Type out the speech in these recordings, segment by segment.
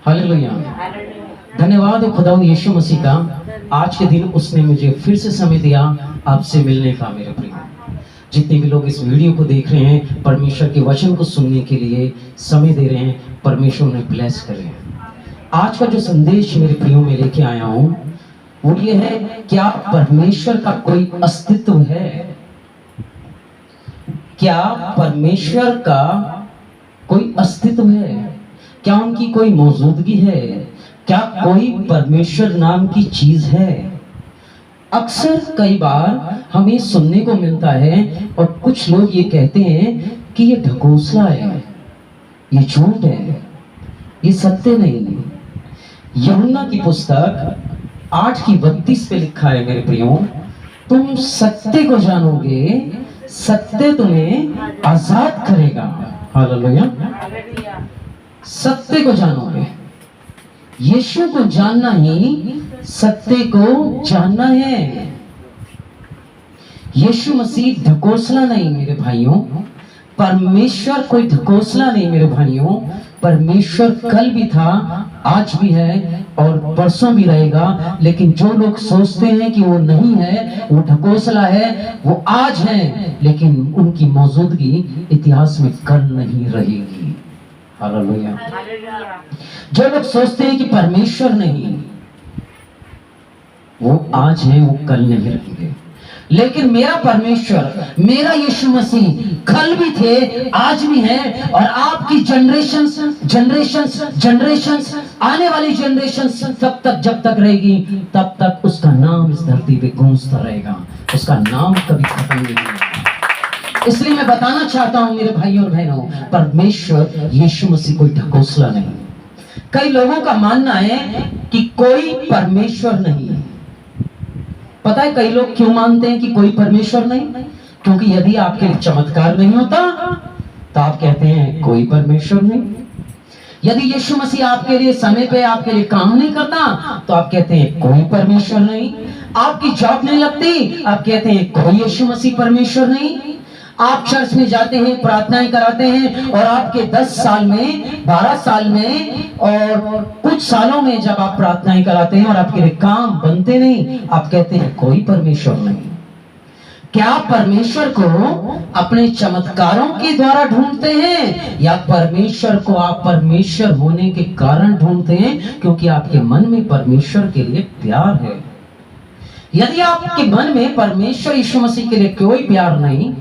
Hallelujah. धन्यवाद हो खुदा यीशु मसीह का, आज के दिन उसने मुझे फिर से समय दिया आपसे मिलने का। मेरे प्रिय, जितने भी लोग इस वीडियो को देख रहे हैं, परमेश्वर के वचन को सुनने के लिए समय दे रहे हैं, परमेश्वर उन्हें ब्लेस करे। आज का जो संदेश मेरे प्रियो में लेके आया हूं वो ये है, क्या परमेश्वर का कोई अस्तित्व है? क्या परमेश्वर का कोई अस्तित्व है? क्या उनकी कोई मौजूदगी है? क्या कोई परमेश्वर नाम की चीज है? अक्सर कई बार हमें सुनने को मिलता है और कुछ लोग ये कहते हैं कि ये ढकोसला है, ये झूठ है, ये सत्य नहीं। यूहन्ना की पुस्तक 8:32 पे लिखा है, मेरे प्रियो, तुम सत्य को जानोगे, सत्य तुम्हें आजाद करेगा। हालेलुया। सत्य को जानोगे, यीशु को जानना ही सत्य को जानना है। यीशु मसीह ढकोसला नहीं मेरे भाइयों, परमेश्वर कोई ढकोसला नहीं मेरे भाइयों। परमेश्वर कल भी था, आज भी है और परसों भी रहेगा। लेकिन जो लोग सोचते हैं कि वो नहीं है, वो ढकोसला है, वो आज है, लेकिन उनकी मौजूदगी इतिहास में कल नहीं रहेगी। हालेलुया। जो लोग सोचते हैं कि परमेश्वर नहीं, वो आज है, वो कल नहीं रहेंगे। लेकिन मेरा परमेश्वर, मेरा यीशु मसीह कल भी थे, आज भी है, और आपकी जनरेशन आने वाली जनरेशन तब तक, जब तक रहेगी तब तक उसका नाम इस धरती पे गूंजता रहेगा, उसका नाम कभी खत्म नहीं होगा। इसलिए मैं बताना चाहता हूं मेरे भाइयों और बहनों, परमेश्वर यीशु मसीह कोई ढकोसला नहीं। कई लोगों का मानना है कि कोई परमेश्वर नहीं है। पता है कई लोग क्यों मानते हैं कि कोई परमेश्वर नहीं? क्योंकि यदि आपके लिए चमत्कार नहीं होता तो आप कहते हैं कोई परमेश्वर नहीं। यदि यीशु मसीह आपके लिए समय पे आपके लिए काम नहीं करता तो आप कहते हैं कोई परमेश्वर नहीं। आपकी जॉब नहीं लगती, आप कहते हैं कोई यीशु मसीह परमेश्वर नहीं। आप चर्च में जाते हैं, प्रार्थनाएं कराते हैं, और आपके 10 साल में, 12 साल में और कुछ सालों में जब आप प्रार्थनाएं कराते हैं और आपके लिए काम बनते नहीं, आप कहते हैं कोई परमेश्वर नहीं। क्या परमेश्वर को अपने चमत्कारों के द्वारा ढूंढते हैं, या परमेश्वर को आप परमेश्वर होने के कारण ढूंढते हैं क्योंकि आपके मन में परमेश्वर के लिए प्यार है? यदि आपके मन में परमेश्वर यीशु मसीह के लिए कोई प्यार नहीं,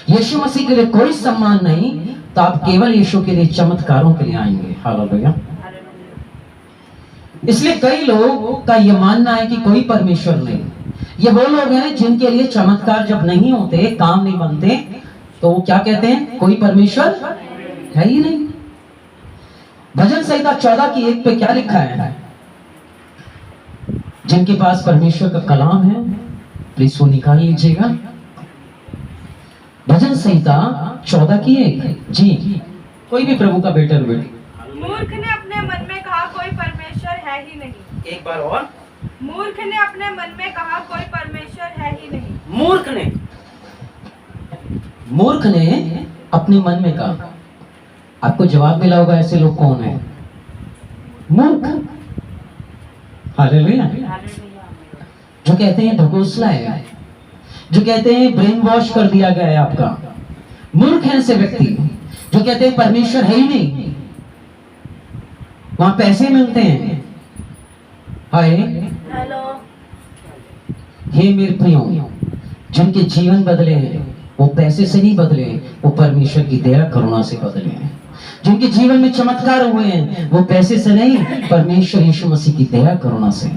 यीशु मसीह के लिए कोई सम्मान नहीं, तो आप केवल यीशु के लिए चमत्कारों के लिए आएंगे। हालेलुया। इसलिए कई लोग का यह मानना है कि कोई परमेश्वर नहीं। ये वो लोग हैं जिनके लिए चमत्कार जब नहीं होते, काम नहीं बनते, तो वो क्या कहते हैं? कोई परमेश्वर है ही नहीं। भजन संहिता 14:1 पे क्या लिखा है? जिनके पास परमेश्वर का कलाम है प्लीज वो निकाल लीजिएगा। भजन संहिता 14:1 जी। कोई भी प्रभु का बेटा बेटी। मूर्ख ने अपने मन में कहा कोई परमेश्वर है ही नहीं। एक बार और। मूर्ख ने अपने मन में कहा कोई परमेश्वर है ही नहीं। मूर्ख ने अपने मन में कहा। आपको जवाब मिला होगा ऐसे लोग कौन है? मूर्ख। हालेलुया। जो कहते हैं ढकोसला है, जो कहते हैं ब्रेन वॉश कर दिया गया है आपका, मूर्ख है ऐसे व्यक्ति जो कहते हैं परमेश्वर है ही नहीं, वहां पैसे मिलते हैं। Hi hello. हे मेरे प्रियो, जिनके जीवन बदले हैं वो पैसे से नहीं बदले, वो परमेश्वर की दया करुणा से बदले हैं। जिनके जीवन में चमत्कार हुए हैं वो पैसे से नहीं, परमेश्वर यीशु मसीह की दया करुणा से।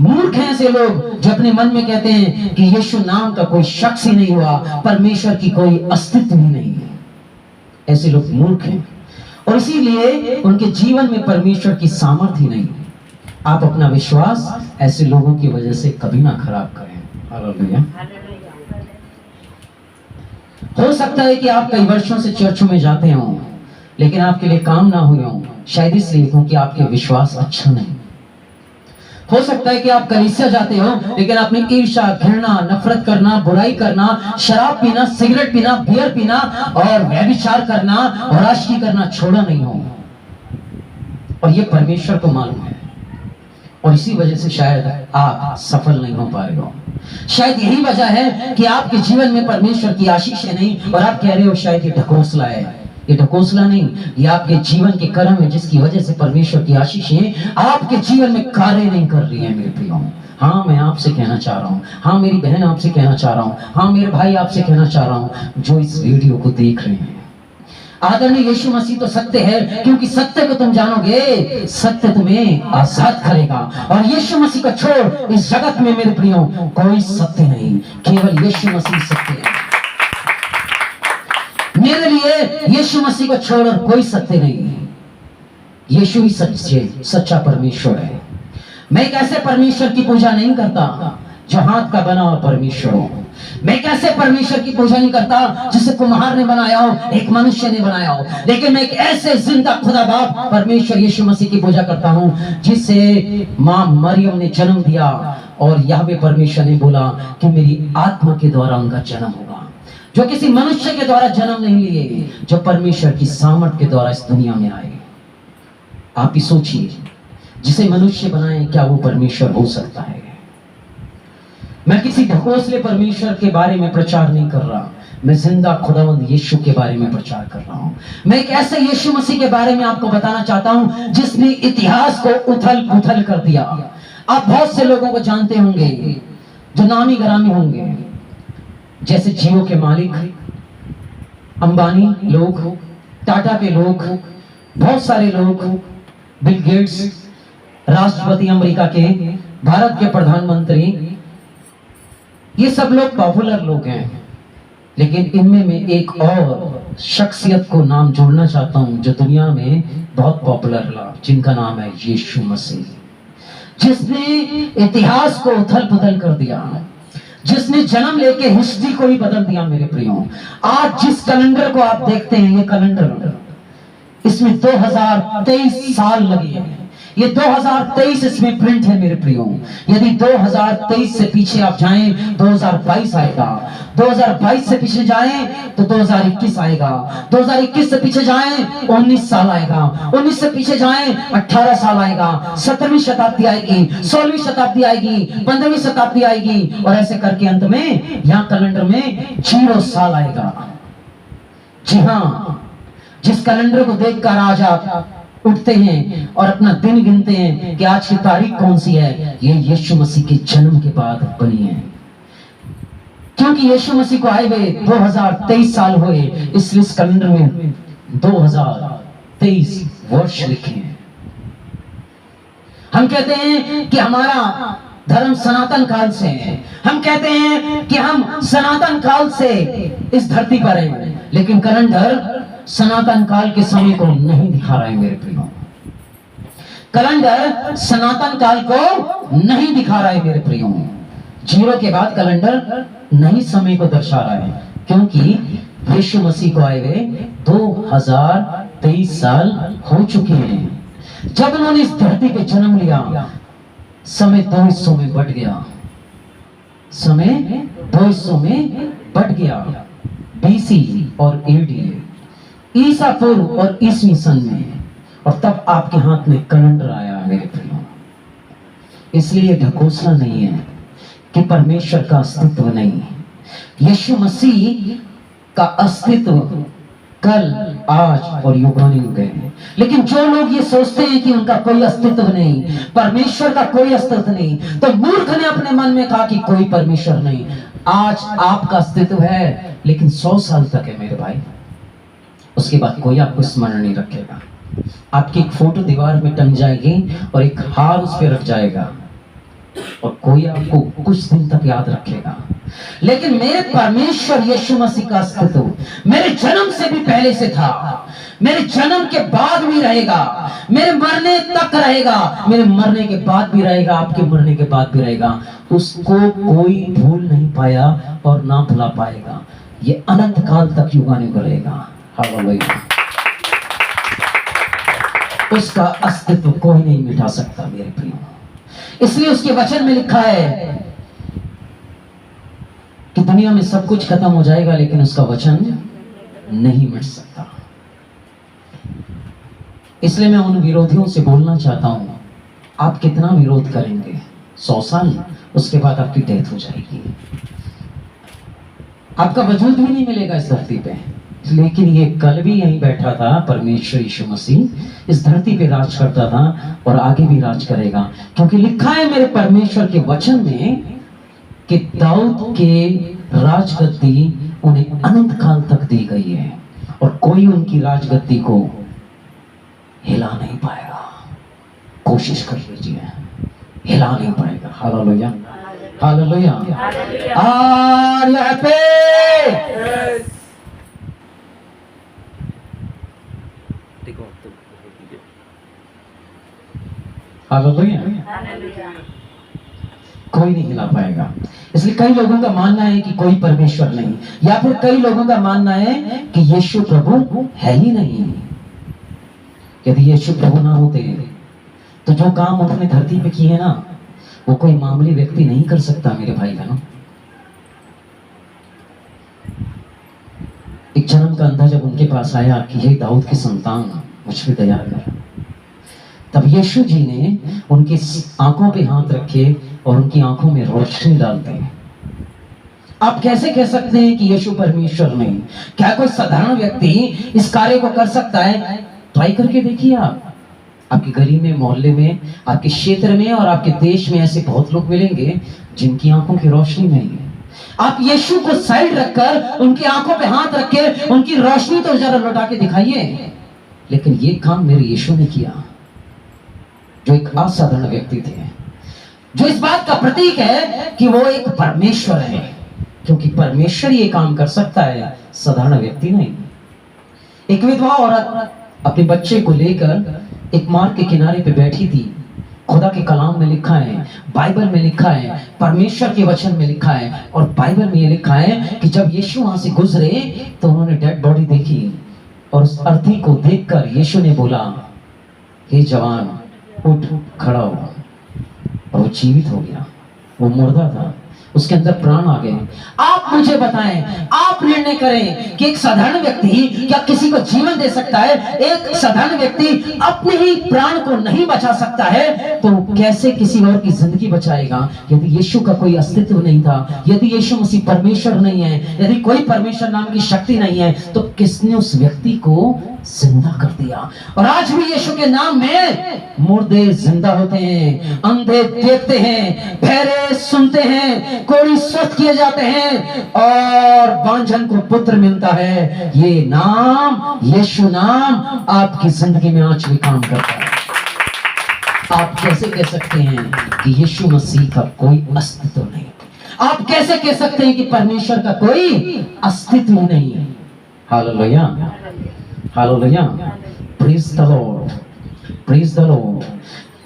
मूर्ख हैं ऐसे लोग जो अपने मन में कहते हैं कि यीशु नाम का कोई शख्स ही नहीं हुआ, परमेश्वर की कोई अस्तित्व ही नहीं है। ऐसे लोग मूर्ख हैं और इसीलिए उनके जीवन में परमेश्वर की सामर्थ्य ही नहीं। आप अपना विश्वास ऐसे लोगों की वजह से कभी ना खराब करें। हालेलुया। हो सकता है कि आप कई वर्षों से चर्चों में जाते हो लेकिन आपके लिए काम ना हुए हो, शायद इसलिए क्योंकि आपके विश्वास अच्छा नहीं। हो सकता है कि आप कलीसिया जाते हो लेकिन आपने ईर्ष्या, घृणा, नफरत करना, बुराई करना, शराब पीना, सिगरेट पीना, बियर पीना और व्यभिचार करना और आशिकी करना छोड़ा नहीं हो। और ये परमेश्वर को मालूम है, और इसी वजह से शायद आप सफल नहीं हो पा रहे हो। शायद यही वजह है कि आपके जीवन में परमेश्वर की आशीष है नहीं, और आप कह रहे हो शायद ये ढकोसला है। ये ढकोसला नहीं, ये आपके जीवन के कर्म है जिसकी वजह से परमेश्वर की आशीषें आपके जीवन में कार्य नहीं कर रही है मेरे प्रियो। हाँ, मैं आपसे कहना चाह रहा हूँ, हाँ मेरी बहन आपसे कहना चाह रहा हूँ, हाँ मेरे भाई आपसे कहना चाह रहा हूँ जो इस वीडियो को देख रहे हैं। आदरणीय यीशु मसीह तो सत्य है, क्योंकि सत्य को तुम जानोगे, सत्य तुम्हें आजाद करेगा। और यीशु मसीह को छोड़ इस जगत में मेरे प्रियो कोई सत्य नहीं, केवल यीशु मसीह सत्य है। मेरे लिए यीशु मसीह को छोड़ और कोई सत्य नहीं। यीशु ही सच्चा परमेश्वर है। मैं एक ऐसे परमेश्वर की पूजा नहीं करता जो हाथ का बना हुआ परमेश्वर हो। मैं कैसे परमेश्वर की पूजा नहीं करता जिसे कुम्हार ने बनाया हो, एक मनुष्य ने बनाया हो, लेकिन मैं एक ऐसे जिंदा खुदा बाप परमेश्वर यीशु मसीह की पूजा करता हूं जिसे मां मरियम ने जन्म दिया, और याहवे परमेश्वर ने बोला कि मेरी आत्मा के द्वारा उनका जन्म होगा, जो किसी मनुष्य के द्वारा जन्म नहीं लिए, जो परमेश्वर की सामर्थ के द्वारा इस दुनिया में आए। आप ही सोचिए, जिसे मनुष्य बनाए क्या वो परमेश्वर हो सकता है? मैं किसी ढकोसले परमेश्वर के बारे में प्रचार नहीं कर रहा, मैं जिंदा खुदावंद यीशु के बारे में प्रचार कर रहा हूं। मैं एक ऐसे यीशु मसीह के बारे में आपको बताना चाहता हूं जिसने इतिहास को उथल पुथल कर दिया। आप बहुत से लोगों को जानते होंगे जो नामी ग्रामी होंगे, जैसे जियो के मालिक, अंबानी लोग, टाटा के लोग, बहुत सारे लोग, बिल गेट्स, राष्ट्रपति अमेरिका के, भारत के प्रधानमंत्री, ये सब लोग पॉपुलर लोग हैं। लेकिन इनमें मैं एक और शख्सियत को नाम जोड़ना चाहता हूं जो दुनिया में बहुत पॉपुलर रहा, जिनका नाम है यीशु मसीह, जिसने इतिहास को उथल पुथल कर दिया, जिसने जन्म लेके हिस्ट्री को ही बदल दिया। मेरे प्रियो, आज जिस कैलेंडर को आप देखते हैं, ये कैलेंडर, इसमें 2023 साल लगे हैं। ये 2023 इसमें प्रिंट है मेरे प्रियो। यदि 2023 से पीछे आप जाएं 2022 आएगा, 2022 से पीछे जाएं तो 2021 आएगा, 2021 से पीछे जाएं 19 साल आएगा, 19 से पीछे जाएं 18 साल आएगा, 17वीं शताब्दी आएगी, 16वीं शताब्दी आएगी, 15वीं शताब्दी आएगी, और ऐसे करके अंत में यहाँ कैलेंडर में 0 साल आएगा। जी हाँ, जिस कैलेंडर को देखकर आज आप उठते हैं और अपना दिन गिनते हैं कि आज की तारीख कौन सी है, ये यीशु मसीह के जन्म के बाद बनी है। क्योंकि यीशु मसीह को आए हुए 2023 साल हुए, इसलिए इस कैलेंडर में 2023 वर्ष लिखे हैं। हम कहते हैं कि हमारा धर्म सनातन काल से है, हम कहते हैं कि हम सनातन काल से इस धरती पर हैं, लेकिन कैलेंडर सनातन काल के समय को नहीं दिखा रहा है मेरे प्रियो। कैलेंडर सनातन काल को नहीं दिखा रहा है मेरे प्रियो। 0 के बाद कैलेंडर नहीं समय को दर्शा रहा है, क्योंकि यीशु मसीह को आए हुए 2023 साल हो चुके हैं। जब उन्होंने इस धरती पे जन्म लिया, समय 2 हिस्सों में बट गया, समय 2 हिस्सों में बट गया, BC और AD, ईसा पूर्व और ईसवी सन में, और तब आपके हाथ में कैलेंडर आया मेरे प्रियो। इसलिए ढकोसला नहीं है कि परमेश्वर का अस्तित्व नहीं, यीशु मसीह का अस्तित्व कल, आज और युगानुयुग है। लेकिन जो लोग ये सोचते हैं कि उनका कोई अस्तित्व नहीं, परमेश्वर का कोई अस्तित्व नहीं, तो मूर्ख ने अपने मन में कहा कि कोई परमेश्वर नहीं। आज आपका अस्तित्व है, लेकिन 100 साल तक है मेरे भाई, उसके बाद कोई आपको स्मरण नहीं रखेगा। आपकी एक फोटो दीवार में टंग जाएगी और एक हार उस पर रख जाएगा, और कोई आपको कुछ दिन तक याद रखेगा। लेकिन मेरे परमेश्वर यीशु मसीह का अस्तित्व मेरे जन्म से भी पहले से था, मेरे जन्म के बाद भी रहेगा, मेरे मरने तक रहेगा, मेरे मरने के बाद भी रहेगा, आपके मरने के बाद भी रहेगा। उसको कोई भूल नहीं पाया और ना भुला पाएगा। ये अनंत काल तक युगानुयुग रहेगा। हालेलुया। उसका अस्तित्व कोई नहीं मिटा सकता मेरे प्रियो। इसलिए उसके वचन में लिखा है कि दुनिया में सब कुछ खत्म हो जाएगा, लेकिन उसका वचन नहीं मिट सकता। इसलिए मैं उन विरोधियों से बोलना चाहता हूं, आप कितना विरोध करेंगे? 100 साल, उसके बाद आपकी डेथ हो जाएगी, आपका वजूद भी नहीं मिलेगा इस धरती पे। लेकिन ये कल भी यहीं बैठा था, परमेश्वर यीशु मसीह इस धरती पे राज करता था और आगे भी राज करेगा, क्योंकि लिखा है मेरे परमेश्वर के वचन में कि दाऊद के राजगद्दी उन्हें अनंत काल तक दी गई है और कोई उनकी राजगद्दी को हिला नहीं पाएगा। कोशिश कर लीजिए, हिला नहीं पाएगा। Hallelujah, hallelujah. और यहाँ पे हालेलुया, कोई नहीं हिला पाएगा। इसलिए कई लोगों का मानना है कि कोई परमेश्वर नहीं, या फिर कई लोगों का मानना है कि यीशु प्रभु है ही नहीं। यदि यीशु प्रभु ना होते तो जो काम उन्होंने धरती पे किए ना, वो कोई मामूली व्यक्ति नहीं कर सकता। मेरे भाई बहनों, एक जन्म का अंधा जब उनके पास आया कि हे दाऊद के संतान, मुझ पे दया कर, तब यीशु जी ने उनकी आंखों पे हाथ रखे और उनकी आंखों में रोशनी डालते हैं। आप कैसे कह सकते हैं कि यीशु परमेश्वर नहीं? क्या कोई साधारण व्यक्ति इस कार्य को कर सकता है? ट्राई करके देखिए। आप आपकी गली में, मोहल्ले में, आपके क्षेत्र में और आपके देश में ऐसे बहुत लोग मिलेंगे जिनकी आंखों की रोशनी नहीं है। आप यीशु को साइड रखकर उनकी आंखों पे हाथ रख के उनकी रोशनी तो जरा लौटा के दिखाइए। लेकिन ये काम मेरे यीशु ने किया, जो एक असाधारण व्यक्ति थे, जो इस बात का प्रतीक है कि वो एक परमेश्वर है, क्योंकि परमेश्वर ये काम कर सकता है, साधारण व्यक्ति नहीं। एक विधवा औरत अपने बच्चे को लेकर एक मार्ग के किनारे पे बैठी थी। खुदा के कलाम में लिखा है, बाइबल में लिखा है, परमेश्वर के वचन में लिखा है, और बाइबल में ये लिखा है कि जब यीशु वहां से गुजरे तो उन्होंने डेड बॉडी देखी और उस अर्थी को देखकर यीशु ने बोला, हे जवान, उठ खड़ा हो। और वो जीवित हो गया। वो मुर्दा था, उसके अंदर प्राण आ गए। आप मुझे बताएं, आप निर्णय करें कि एक साधारण व्यक्ति क्या किसी को जीवन दे सकता है? एक साधारण व्यक्ति अपने ही प्राण को नहीं बचा सकता है तो कैसे किसी और की जिंदगी बचाएगा? यदि यीशु का कोई अस्तित्व नहीं था, यदि यीशु मसीह परमेश्वर नहीं है, यदि कोई परमेश्वर नाम की शक्ति नहीं है, तो किसने उस व्यक्ति को जिंदा कर दिया? और आज भी यीशु के नाम में मुर्दे जिंदा होते हैं, अंधे देखते हैं, बहरे सुनते हैं, कोड़ी स्वस्थ किए जाते हैं और बांझन को पुत्र मिलता है। ये नाम, यीशु नाम आपकी जिंदगी में आज भी काम करता है। आप कैसे कह सकते हैं कि यीशु मसीह का कोई अस्तित्व नहीं? आप कैसे कह सकते हैं कि परमेश्वर का कोई अस्तित्व नहीं है? Hallelujah, hallelujah, praise the Lord, praise the Lord.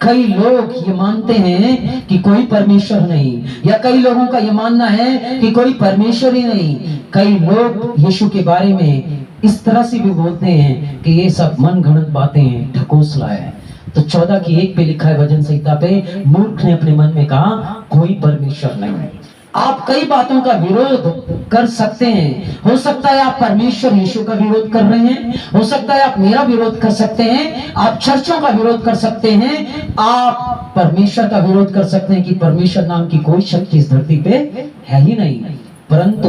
कई लोग ये मानते हैं कि कोई परमेश्वर नहीं, या कई लोगों का ये मानना है कि कोई परमेश्वर ही नहीं। कई लोग यीशु के बारे में इस तरह से भी बोलते हैं कि ये सब मन गढ़ंत बातें हैं, ढकोसला है। तो 14:1 पे लिखा है वचन संहिता पे, मूर्ख ने अपने मन में कहा कोई परमेश्वर नहीं। आप कई बातों का विरोध कर सकते हैं। हो सकता है आप परमेश्वर यीशु का विरोध कर रहे हैं, हो सकता है आप मेरा विरोध कर सकते हैं, आप चर्चों का विरोध कर सकते हैं, आप परमेश्वर का विरोध कर सकते हैं कि परमेश्वर नाम की कोई शक्ति इस धरती पे है ही नहीं। परंतु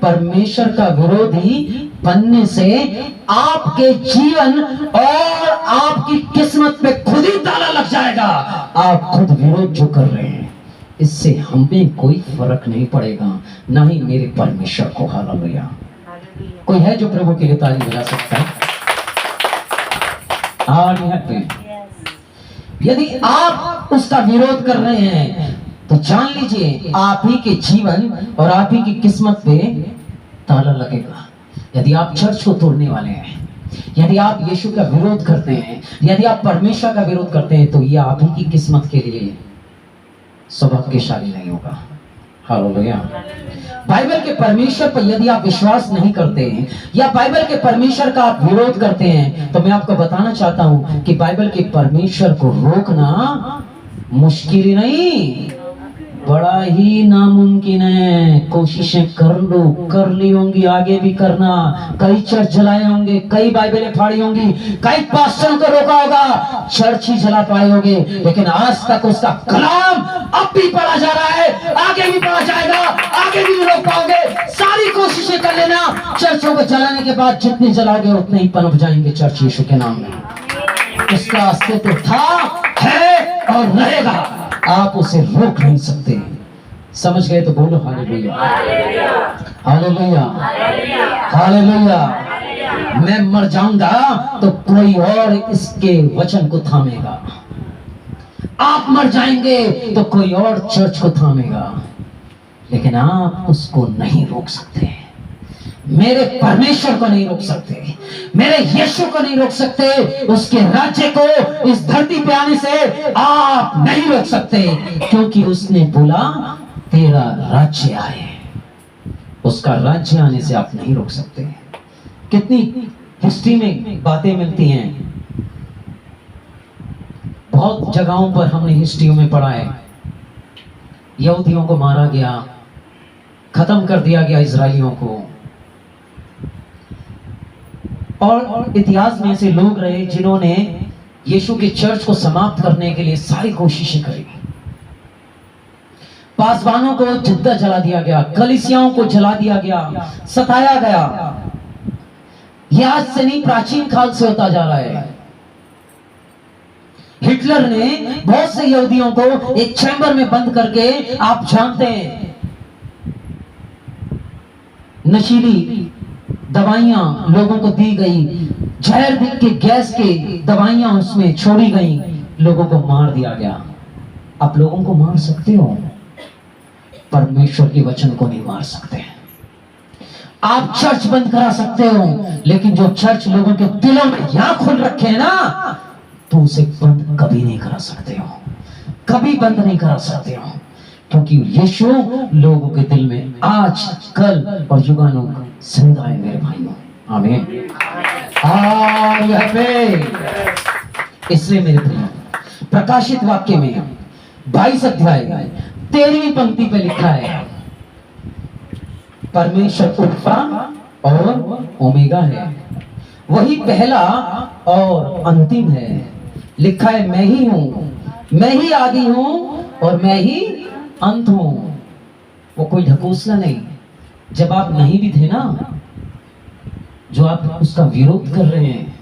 परमेश्वर का विरोधी बनने से आपके जीवन और आपकी किस्मत पे खुद ही ताला लग जाएगा। आप खुद विरोध जो कर रहे हैं, इससे हमें कोई फर्क नहीं पड़ेगा, ना ही मेरे परमेश्वर को। हालेलुया। कोई है जो प्रभु के लिए ताली बजा सकता है? यदि आप उसका विरोध कर रहे हैं तो जान लीजिए आप ही के जीवन और आप ही की किस्मत पे ताला लगेगा। यदि आप चर्च को तोड़ने वाले हैं, यदि आप यीशु का विरोध करते हैं, यदि आप परमेश्वर का विरोध करते हैं, तो यह आप ही की किस्मत के लिए सौभाग्यशाली नहीं होगा। हालेलुया। बाइबल के परमेश्वर पर यदि आप विश्वास नहीं करते हैं या बाइबल के परमेश्वर का आप विरोध करते हैं, तो मैं आपको बताना चाहता हूं कि बाइबल के परमेश्वर को रोकना मुश्किल ही नहीं, बड़ा ही नामुमकिन है। कोशिशें कर ली होंगी, आगे भी करना। कई चर्च जलाए होंगे, कई बाइबलें फाड़ी होंगी, कई पास्टरों को रोका होगा, चर्च ही जला पाए होंगे, लेकिन आज तक उसका कलाम अब भी पढ़ा जा रहा है, आगे भी पढ़ा जाएगा, आगे भी रोक पाओगे। सारी कोशिशें कर लेना, चर्चों को जलाने के बाद जितने जलाओगे उतने ही पनप जाएंगे चर्च यीशु के नाम में। उसका अस्तित्व था, है और रहेगा, आप उसे रोक नहीं सकते। समझ गए तो बोलो हालेलुया, हालेलुया, हालेलुया। मैं मर जाऊंगा तो कोई और इसके वचन को थामेगा, आप मर जाएंगे तो कोई और चर्च को थामेगा, लेकिन आप उसको नहीं रोक सकते। मेरे परमेश्वर को नहीं रोक सकते, मेरे यीशु को नहीं रोक सकते, उसके राज्य को इस धरती पे आने से आप नहीं रोक सकते, क्योंकि उसने बोला तेरा राज्य आए। उसका राज्य आने से आप नहीं रोक सकते। कितनी हिस्ट्री में बातें मिलती हैं, बहुत जगहों पर हमने हिस्ट्री में पढ़ा है, यहूदियों को मारा गया, खत्म कर दिया गया इजराइलियों को, और इतिहास में ऐसे लोग रहे जिन्होंने यीशु के चर्च को समाप्त करने के लिए सारी कोशिशें करी। पासवानों को जिद्दा जला दिया गया, कलीसियाओं को जला दिया गया, सताया गया। यह आज से नहीं, प्राचीन काल से होता जा रहा है। हिटलर ने बहुत से यहूदियों को एक चैम्बर में बंद करके, आप जानते हैं, नशीली दवाइयां लोगों को दी गई, जहर के गैस के दवाइयां उसमें छोड़ी गई, लोगों को मार दिया गया। आप लोगों को मार सकते हो, परमेश्वर के वचन को नहीं मार सकते। आप चर्च बंद करा सकते हो, लेकिन जो चर्च लोगों के दिलों में यहां खुल रखे हैं ना, तो उसे बंद कभी नहीं करा सकते हो, कभी बंद नहीं करा सकते हो, क्योंकि यीशु लोगों के दिल में आज, कल और युगानुग जिंदा है मेरे भाइयों। आमीन। इसलिए मेरे भाइयों, प्रकाशित वाक्य में 22 अध्याय 13वीं पंक्ति पे लिखा है, परमेश्वर अल्फा और ओमेगा है, वही पहला और अंतिम है। लिखा है, मैं ही हूं, मैं ही आदि हूं और मैं ही अंत हूं। वो कोई ढकोसला नहीं। जब आप नहीं भी थे ना, जो आप उसका विरोध कर रहे हैं,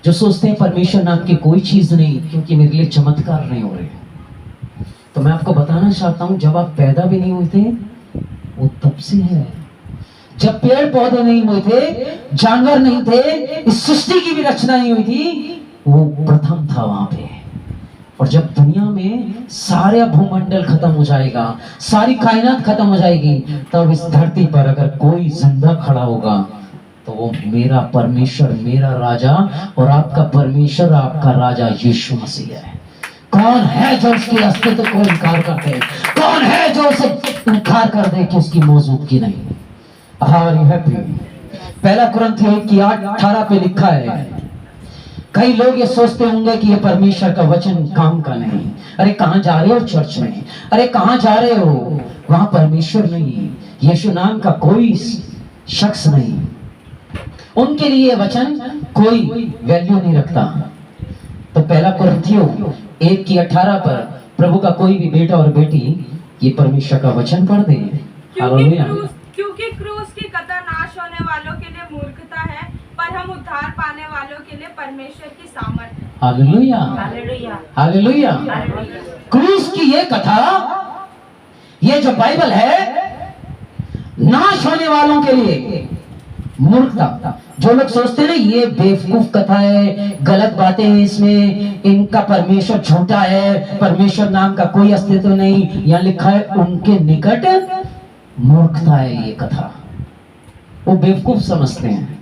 जो सोचते हैं परमेश्वर नाम की कोई चीज नहीं, क्योंकि मेरे लिए चमत्कार नहीं हो रहे, तो मैं आपको बताना चाहता हूं, जब आप पैदा भी नहीं हुए थे वो तब से है। जब पेड़ पौधे नहीं हुए थे, जानवर नहीं थे, इस सृष्टि की भी रचना नहीं हुई थी, वो प्रथम था वहां पे। और जब दुनिया में सारा भूमंडल खत्म हो जाएगा, सारी कायनात खत्म हो जाएगी, तब इस धरती पर अगर कोई जिंदा खड़ा होगा तो वो मेरा परमेश्वर, मेरा राजा और आपका परमेश्वर, आपका राजा यीशु मसीह है। कौन है जो उसके अस्तित्व को इनकार करते हैं? कौन है जो उसे इनकार कर दे कि उसकी मौजूदगी नहीं? पहला कुरिन्थियों 1:18 पे लिखा है, कई लोग ये सोचते होंगे कि ये परमेश्वर का वचन काम का नहीं। अरे कहां जा रहे हो चर्च में? अरे कहां जा रहे हो? वहां परमेश्वर नहीं, यीशु नाम का कोई शख्स नहीं, उनके लिए वचन कोई वैल्यू नहीं रखता। तो पहला कुरिन्थियों 1:18 पर प्रभु का कोई भी बेटा और बेटी ये परमेश्वर का वचन पढ़ दे। क्योंकि क्रूस की कतर नाश होने वालों के लिए मूर्खता है, पर हम उद्धार पाने वालों के लिए परमेश्वर की सामर्थ है। Hallelujah, hallelujah, hallelujah. क्रूस की ये कथा, ये जो बाइबल है, नाश होने वालों के लिए मूर्खता। जो लोग सोचते हैं ना ये बेवकूफ कथा है, गलत बातें हैं इसमें, इनका परमेश्वर झूठा है, परमेश्वर नाम का कोई अस्तित्व नहीं, यहाँ लिखा है, उनके निकट मूर्खता है ये कथा। वो बेवकूफ समझते हैं।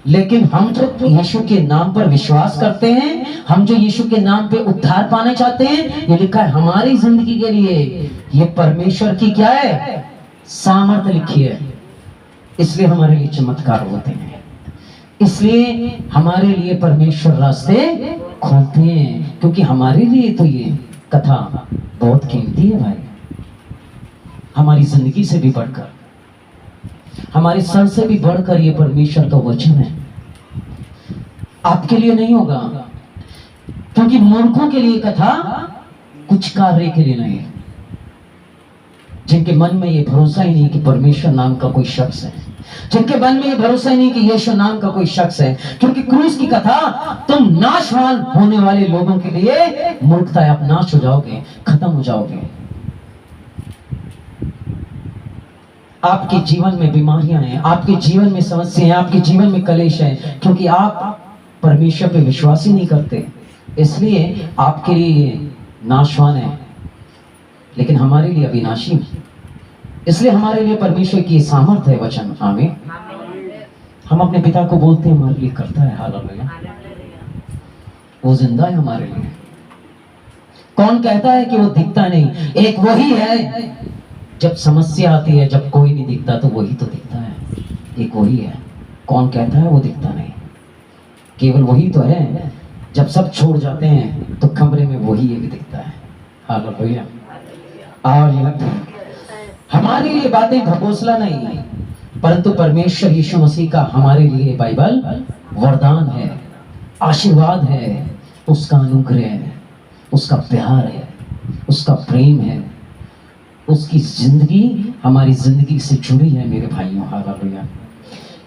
लेकिन हम जो यीशु के नाम पर विश्वास करते हैं, हम जो यीशु के नाम पे उद्धार पाना चाहते हैं, ये लिखा है हमारी जिंदगी के लिए, ये परमेश्वर की क्या है? सामर्थ लिखी है। इसलिए हमारे लिए चमत्कार होते हैं, इसलिए हमारे लिए परमेश्वर रास्ते खोलते हैं, क्योंकि हमारे लिए तो ये कथा बहुत कीमती है भाई। हमारी जिंदगी से भी बढ़कर, हमारे सर से भी बढ़कर ये परमेश्वर का वचन है। आपके लिए नहीं होगा, क्योंकि मूर्खों के लिए कथा कुछ कार्य के लिए नहीं, जिनके मन में ये भरोसा ही नहीं कि परमेश्वर नाम का कोई शख्स है, जिनके मन में ये भरोसा ही नहीं कि यीशु नाम का कोई शख्स है। क्योंकि क्रूस की कथा तुम नाशवान होने वाले लोगों के लिए मूर्खता है। आप नाश हो जाओगे, खत्म हो जाओगे। आपके जीवन में बीमारियां हैं, आपके जीवन में समस्याएं हैं, आपके जीवन में कलेश है, क्योंकि आप परमेश्वर पे विश्वास ही नहीं करते, इसलिए आपके लिए नाशवान है, लेकिन हमारे लिए अविनाशी है। इसलिए हमारे लिए परमेश्वर की सामर्थ है वचन। आमीन। हम अपने पिता को बोलते हैं, हमारे लिए करता है। हालेलुया। वो जिंदा है हमारे लिए। कौन कहता है कि वो दिखता नहीं? एक वही है, जब समस्या आती है, जब कोई नहीं दिखता तो वही तो दिखता है। एक वही है। कौन कहता है वो दिखता नहीं? केवल वही तो है। जब सब छोड़ जाते हैं तो कमरे में वही एक दिखता है। हालेलुया। और हमारे लिए बातें घोषला नहीं, परंतु परमेश्वर यीशु मसीह का हमारे लिए बाइबल वरदान है, आशीर्वाद है, उसका अनुग्रह है, उसका प्यार है, उसका प्रेम है, उसकी जिंदगी हमारी जिंदगी से जुड़ी है मेरे भाइयों। हालेलुया।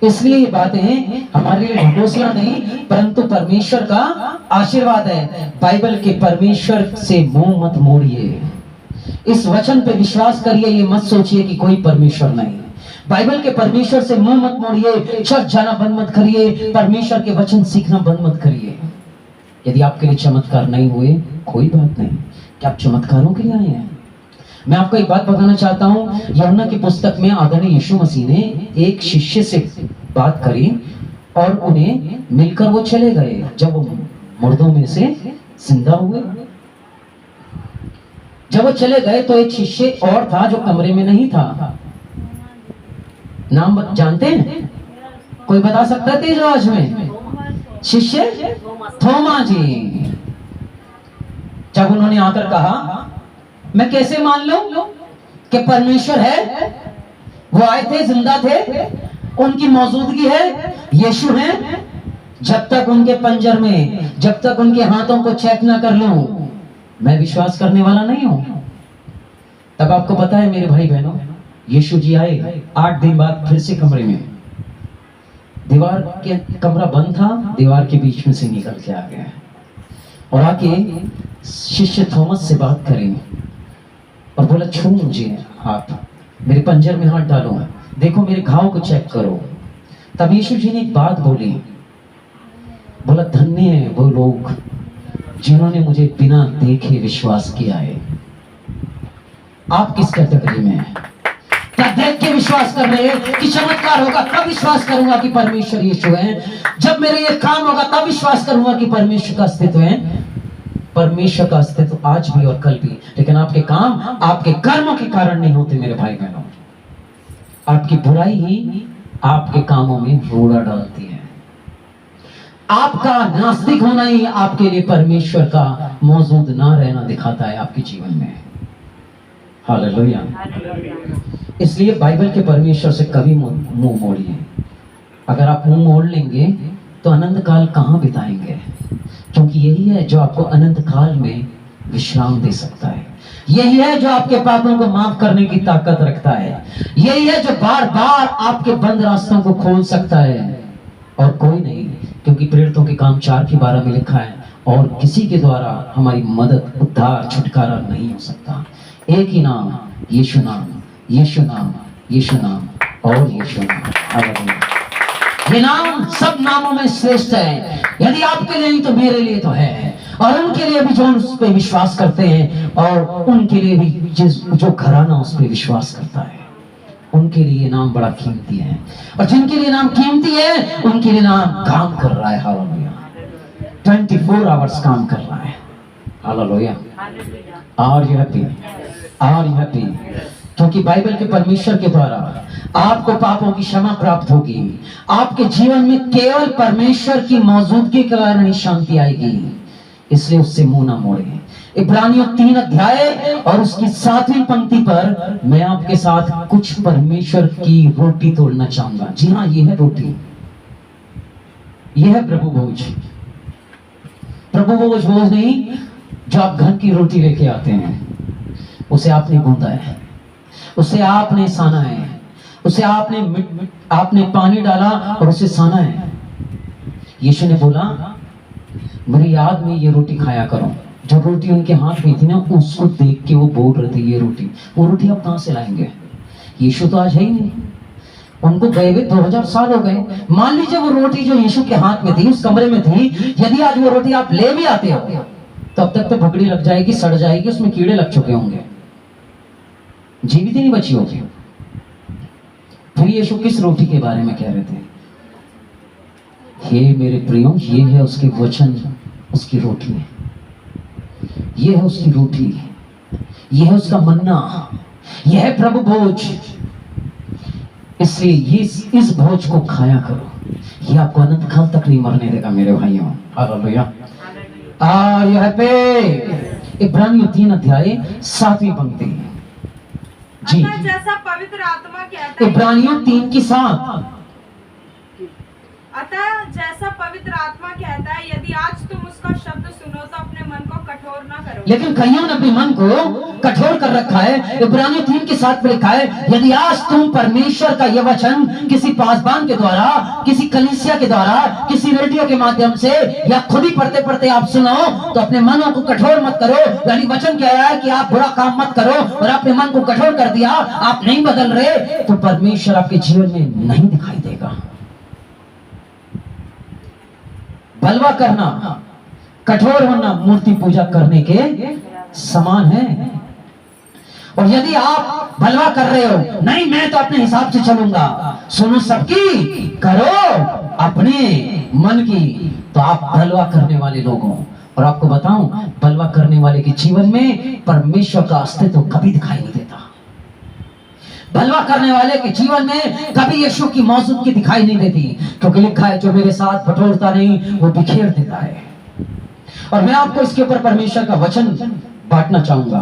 इसलिए ये बातें हमारे लिए घोषणा नहीं, परंतु परमेश्वर का आशीर्वाद है। बाइबल के परमेश्वर से मुंह मत मोड़िए, इस वचन पे विश्वास करिए। ये मत सोचिए कि कोई परमेश्वर नहीं है। बाइबल के परमेश्वर से मुंह मत मोड़िए, चर्च जाना बंद मत करिए, परमेश्वर के वचन सीखना बंद मत करिए। यदि आपके लिए चमत्कार नहीं हुए, कोई बात नहीं, क्या आप चमत्कारों के लिए आए हैं? मैं आपको एक बात बताना चाहता हूँ। यूहन्ना की पुस्तक में आदरणीय यीशु मसीह ने एक शिष्य से बात करी और उन्हें मिलकर वो चले गए जब वो मुर्दों में से जिंदा हुए। जब वो चले गए तो एक शिष्य और था जो कमरे में नहीं था। नाम जानते हैं? कोई बता सकता है तेज आवाज में? शिष्य थोमा जी। जब उन्होंने आकर कहा, मैं कैसे मान लूं कि परमेश्वर है? वो आए थे, जिंदा थे, उनकी मौजूदगी है, यीशु है। जब तक उनके पंजर में, जब तक उनके हाथों को चेक ना कर लूं, मैं विश्वास करने वाला नहीं हूं। तब आपको पता है मेरे भाई बहनों, यीशु जी आए 8 दिन बाद फिर से कमरे में। दीवार के कमरा बंद था, दीवार के बीच में से निकल के आ गया और आके शिष्य थॉमस से बात करें और बोला, छू मुझे हाथ, मेरे पंजर में हाथ डालो, देखो मेरे घाव को चेक करो। तब यीशु जी ने एक बात बोली, बोला, धन्य है वो लोग जिन्होंने मुझे बिना देखे विश्वास किया है। आप किस कैटेगरी में हैं? क्या देख के विश्वास कर रहे हैं कि चमत्कार होगा तब विश्वास करूंगा कि परमेश्वर यीशु है? जब मेरे ये काम होगा तब विश्वास करूंगा कि परमेश्वर का अस्तित्व है? परमेश्वर का अस्तित्व आज भी और कल भी, लेकिन आपके काम आपके कर्मों के कारण नहीं होते मेरे भाई बहनों। आपकी बुराई ही आपके कामों में रोड़ा डालती है। आपका नास्तिक होना ही आपके लिए परमेश्वर का मौजूद ना रहना दिखाता है आपके जीवन में। हालेलुया। इसलिए बाइबल के परमेश्वर से कभी मुंह मोड़िए। अगर आप मुंह मोड़ लेंगे तो अनंत काल कहां बिताएंगे? क्योंकि यही है जो आपको अनंत काल में विश्राम दे सकता है। यही है जो आपके पापों को माफ करने की ताकत रखता है। यही है जो बार बार आपके बंद रास्तों को खोल सकता है, और कोई नहीं। क्योंकि प्रेरितों के काम 4:12 में लिखा है, और किसी के द्वारा हमारी मदद, उद्धार, छुटकारा नहीं हो सकता। एक ही नाम, यीशु नाम, यीशु नाम, यीशु नाम और यीशु नाम। हालेलुया। ये नाम सब नामों में श्रेष्ठ है। यदि आपके लिए नहीं तो मेरे लिए तो है, और उनके लिए भी जो उस पर विश्वास करते हैं, और उनके लिए भी जो घराना उस पर विश्वास करता है, उनके लिए नाम बड़ा कीमती है। और जिनके लिए नाम कीमती है उनके लिए नाम काम कर रहा है। हालेलुया। 24 आवर्स काम कर रहा है। Hallelujah. Are you happy? Are you happy? क्योंकि बाइबल के परमेश्वर के द्वारा आपको पापों की क्षमा प्राप्त होगी। आपके जीवन में केवल परमेश्वर की मौजूदगी के कारण ही शांति आएगी। इसलिए उससे मुंह ना मोड़े। इब्रानियों 3 अध्याय और उसकी 7वीं पंक्ति पर मैं आपके साथ कुछ परमेश्वर की रोटी तोड़ना चाहूंगा। जी हाँ, ये है रोटी, ये है प्रभु भोज। प्रभु भोज भोज नहीं जो आप घर की रोटी लेके आते हैं, उसे आपने गूंदा है, उसे आपने साना है, उसे आपने पानी डाला और उसे साना है। यीशु ने बोला मेरी याद में ये रोटी खाया करो। जो रोटी उनके हाथ में थी ना, उसको देख के वो बोल रहे थे ये रोटी। वो रोटी आप कहां से लाएंगे? यीशु तो आज है ही नहीं, उनको गए हुए 2000 साल हो गए। मान लीजिए वो रोटी जो यीशु के हाथ में थी, उस कमरे में थी, यदि आज वो रोटी आप ले भी आते हो तो अब तक तो भुगड़ी लग जाएगी, सड़ जाएगी, उसमें कीड़े लग चुके होंगे, जीवित ही नहीं बची होगी। फिर यीशु किस रोटी के बारे में कह रहे थे? हे मेरे प्रियो, ये है उसके वचन, उसकी रोटी, ये है उसकी रोटी, ये है उसका मन्ना, यह है प्रभु भोज। इसलिए इस भोज को खाया करो, ये आपको अनंत काल तक नहीं मरने देगा मेरे भाइयों। हालेलुया। और यह पे इब्रानियों 3 अध्याय 7वीं पंक्ति जी, अतः जैसा पवित्र आत्मा कहता है, इब्रानियों 3 की 7, अतः जैसा पवित्र आत्मा कहता है, यदि आज तुम उसका शब्द सुनो तो अपने मन को कठोर ना करो। लेकिन कईयों ने अपने मन को कठोर कर रखा है। इब्रानियों 3 के 7 पे लिखा है, यदि आज तुम परमेश्वर का यह वचन किसी पासबान के द्वारा, किसी कलीसिया के द्वारा, किसी रेडियो के माध्यम से या खुद ही पढ़ते पढ़ते आप सुनो तो अपने मनों को कठोर मत करो। यानी वचन कह रहा है कि आप बुरा काम मत करो, और अपने मन को कठोर कर दिया, आप नहीं बदल रहे, तो परमेश्वर आपके जीवन में नहीं दिखाई देगा। बलवा करना, कठोर होना मूर्ति पूजा करने के समान है। और यदि आप बलवा कर रहे हो, नहीं मैं तो अपने हिसाब से चलूंगा, सुनो सबकी, करो अपने मन की, तो आप बलवा करने वाले लोग हो। और आपको बताऊं, बलवा करने वाले के जीवन में परमेश्वर का अस्तित्व कभी दिखाई नहीं देता। बलवा करने वाले के जीवन में कभी यीशु की मौजूदगी दिखाई नहीं देती, क्योंकि लिखा है जो मेरे साथ बटोरता नहीं वो बिखेर देता है। और मैं आपको इसके ऊपर परमेश्वर का वचन बांटना चाहूंगा।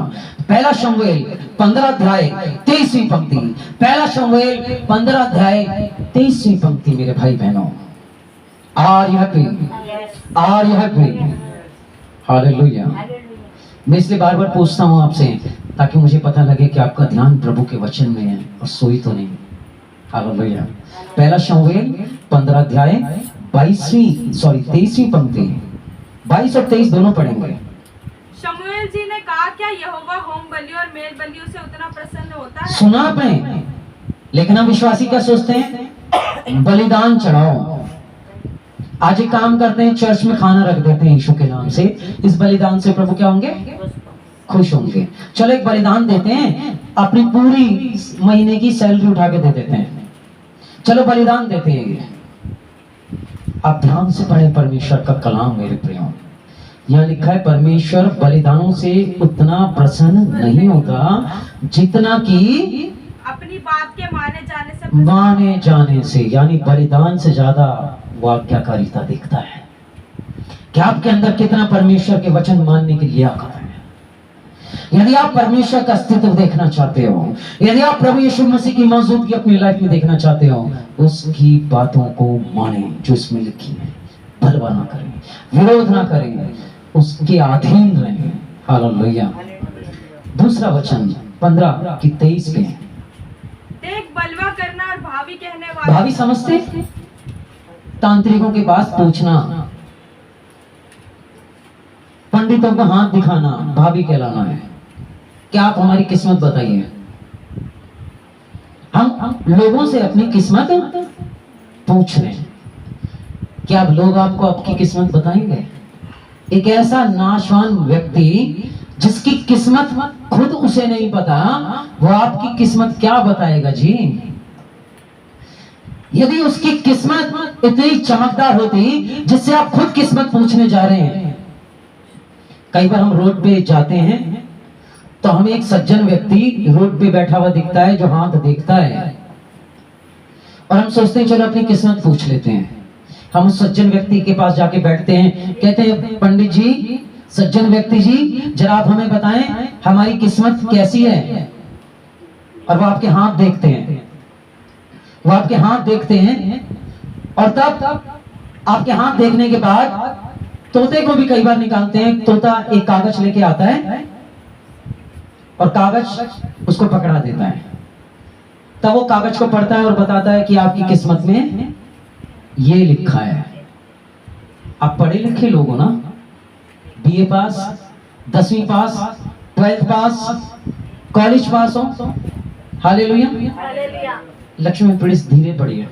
पहला शमूएल 15 अध्याय 23वीं पंक्ति, पहला शमूएल 15 अध्याय 23वीं पंक्ति मेरे भाई बहनों। आर यह पे, आर यह पे, हालेलुया। मैं इसलिए बार बार पूछता हूं आपसे, ताकि मुझे पता लगे कि आपका ध्यान प्रभु के वचन में है और सोई तो नहीं। हालेलुया। पहला शमूएल 15 अध्याय 23वीं पंक्ति, 22 और 23 दोनों पढ़ेंगे। शमूएल जी ने कहा, क्या यहोवा होम बलि और मेल बलियों से उतना प्रसन्न होता है? सुना आपने? लेकिन हम विश्वासी क्या सोचते हैं? बलिदान चढ़ाओ। आज एक काम करते हैं, चर्च में खाना रख देते हैं यीशु के नाम से। इस बलिदान से प्रभु क्या होंगे? खुश होंगे। चलो एक बलिदान देते हैं, अपनी पूरी महीने की सैलरी उठा के दे देते हैं, चलो बलिदान देते हैं। आप ध्यान से पढ़े परमेश्वर का कलाम मेरे प्रियो। यहाँ लिखा है परमेश्वर बलिदानों से उतना प्रसन्न नहीं होता जितना कि अपनी बात के माने जाने से, यानी बलिदान से ज्यादा वो आज्ञाकारिता देखता है कि आपके अंदर कितना परमेश्वर के वचन मानने की लियाकत है। यदि आप परमेश्वर का अस्तित्व देखना चाहते हो, यदि आप प्रभु यीशु मसीह की मौजूदगी अपनी लाइफ में देखना चाहते हो, उसकी बातों को माने जो इसमें लिखी है। बलवा ना करें, विरोध ना करें, उसके अधीन रहें। हालेलुया। दूसरा वचन 15 की 23 पे, देख बलवा करना और भावी कहने वाला। भावी समझते? तांत्रिकों के पास पूछना, पंडितों को हाथ दिखाना, भावी कहलाना है। क्या आप हमारी किस्मत बताइए? हम लोगों से अपनी किस्मत पूछ रहे हैं। क्या अब लोग आपको आपकी किस्मत बताएंगे? एक ऐसा नाशवान व्यक्ति जिसकी किस्मत खुद उसे नहीं पता, वो आपकी किस्मत क्या बताएगा जी? यदि उसकी किस्मत इतनी चमकदार होती जिससे आप खुद किस्मत पूछने जा रहे हैं। कई बार हम रोड पे जाते हैं तो हमें एक सज्जन व्यक्ति रोड पे बैठा हुआ दिखता है जो हाथ देखता है, और हम सोचते हैं चलो अपनी किस्मत पूछ लेते हैं। हम उस सज्जन व्यक्ति के पास जाके बैठते हैं, कहते हैं पंडित जी सज्जन व्यक्ति जी, जरा आप हमें बताएं हमारी किस्मत कैसी है। और वो आपके हाथ देखते हैं, वो आपके हाथ देखते हैं, और तब आपके हाथ देखने के बाद तोते को भी कई बार निकालते हैं। तोता एक कागज लेके आता है और कागज उसको पकड़ा देता है। तब वो कागज को पढ़ता है और बताता है कि आपकी किस्मत में ये लिखा है। आप पढ़े लिखे लोग हो ना, बीए पास, 10वीं पास, 12th पास, कॉलेज पास हो। हालेलुया। लक्ष्मी प्लीज धीरे पढ़िए।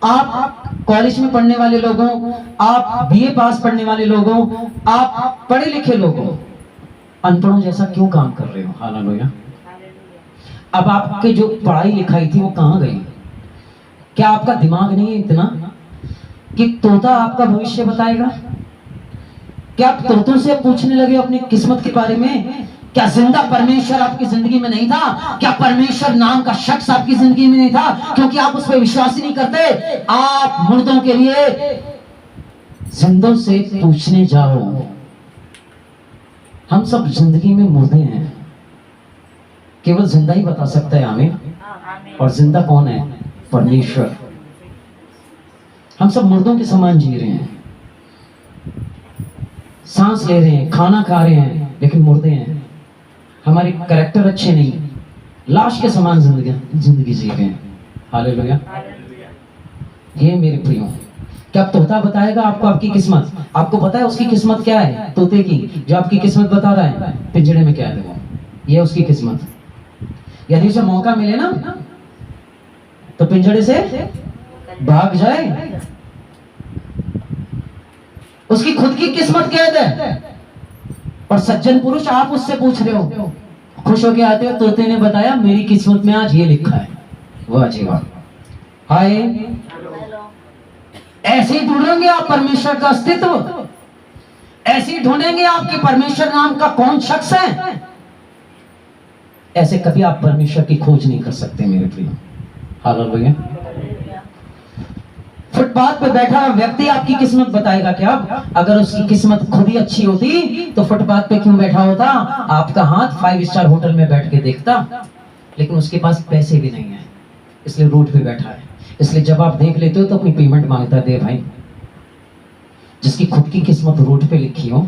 आप कॉलेज में पढ़ने वाले लोगों, आप बीए पास पढ़ने वाले लोगों, आप पढ़े लिखे लोगों, अनपढ़ों जैसा क्यों काम कर रहे हो। हालेलुया। अब आपके जो पढ़ाई लिखाई थी वो कहां गई? क्या आपका दिमाग नहीं है इतना कि तोता आपका भविष्य बताएगा? क्या आप तोतों से पूछने लगे अपनी किस्मत के बारे में? क्या जिंदा परमेश्वर आपकी जिंदगी में नहीं था? क्या परमेश्वर नाम का शख्स आपकी जिंदगी में नहीं था? क्योंकि आप उस पर विश्वास ही नहीं करते, आप मुर्दों के लिए जिंदों से पूछने जाओ। हम सब जिंदगी में मुर्दे हैं, केवल जिंदा ही बता सकता है हमें। और जिंदा कौन है? परमेश्वर। हम सब मुर्दों के समान जी रहे हैं, सांस ले रहे हैं, खाना खा रहे हैं, लेकिन मुर्दे हैं। हमारे कैरेक्टर अच्छे नहीं, लाश के समान जिंदगी जी रहे हैं। हालेलुया। ये मेरे प्रियो, क्या तोता बताएगा आपको आपकी किस्मत? आपको पता है उसकी किस्मत क्या है? तोते की जो आपकी किस्मत बता रहा है, पिंजरे में क्या है वो, ये उसकी किस्मत। यदि उसे मौका मिले ना तो पिंजरे से भाग जाए। उसकी खुद की किस्मत कैद है। और सज्जन पुरुष, आप उससे पूछ रहे हो, खुश होके आते हो, तोते ने बताया मेरी किस्मत में आज ये लिखा है। वाह जी वाह। हाय, ऐसे ही ढूंढेंगे आप परमेश्वर का अस्तित्व, ऐसे ही ढूंढेंगे आपके परमेश्वर नाम का कौन शख्स है। ऐसे कभी आप परमेश्वर की खोज नहीं कर सकते मेरे प्रिय। हालेलुया। फुटपाथ पे बैठा व्यक्ति आपकी किस्मत बताएगा क्या? अगर उसकी किस्मत खुद ही अच्छी होती तो फुटपाथ पे क्यों बैठा होता? आपका हाथ 5 स्टार होटल में बैठ के देखता। लेकिन उसके पास पैसे भी नहीं है, इसलिए रोड पे बैठा है। इसलिए जब आप देख लेते हो तो अपनी पेमेंट मांगता है, दे भाई। जिसकी खुद की किस्मत रोड पे लिखी हो,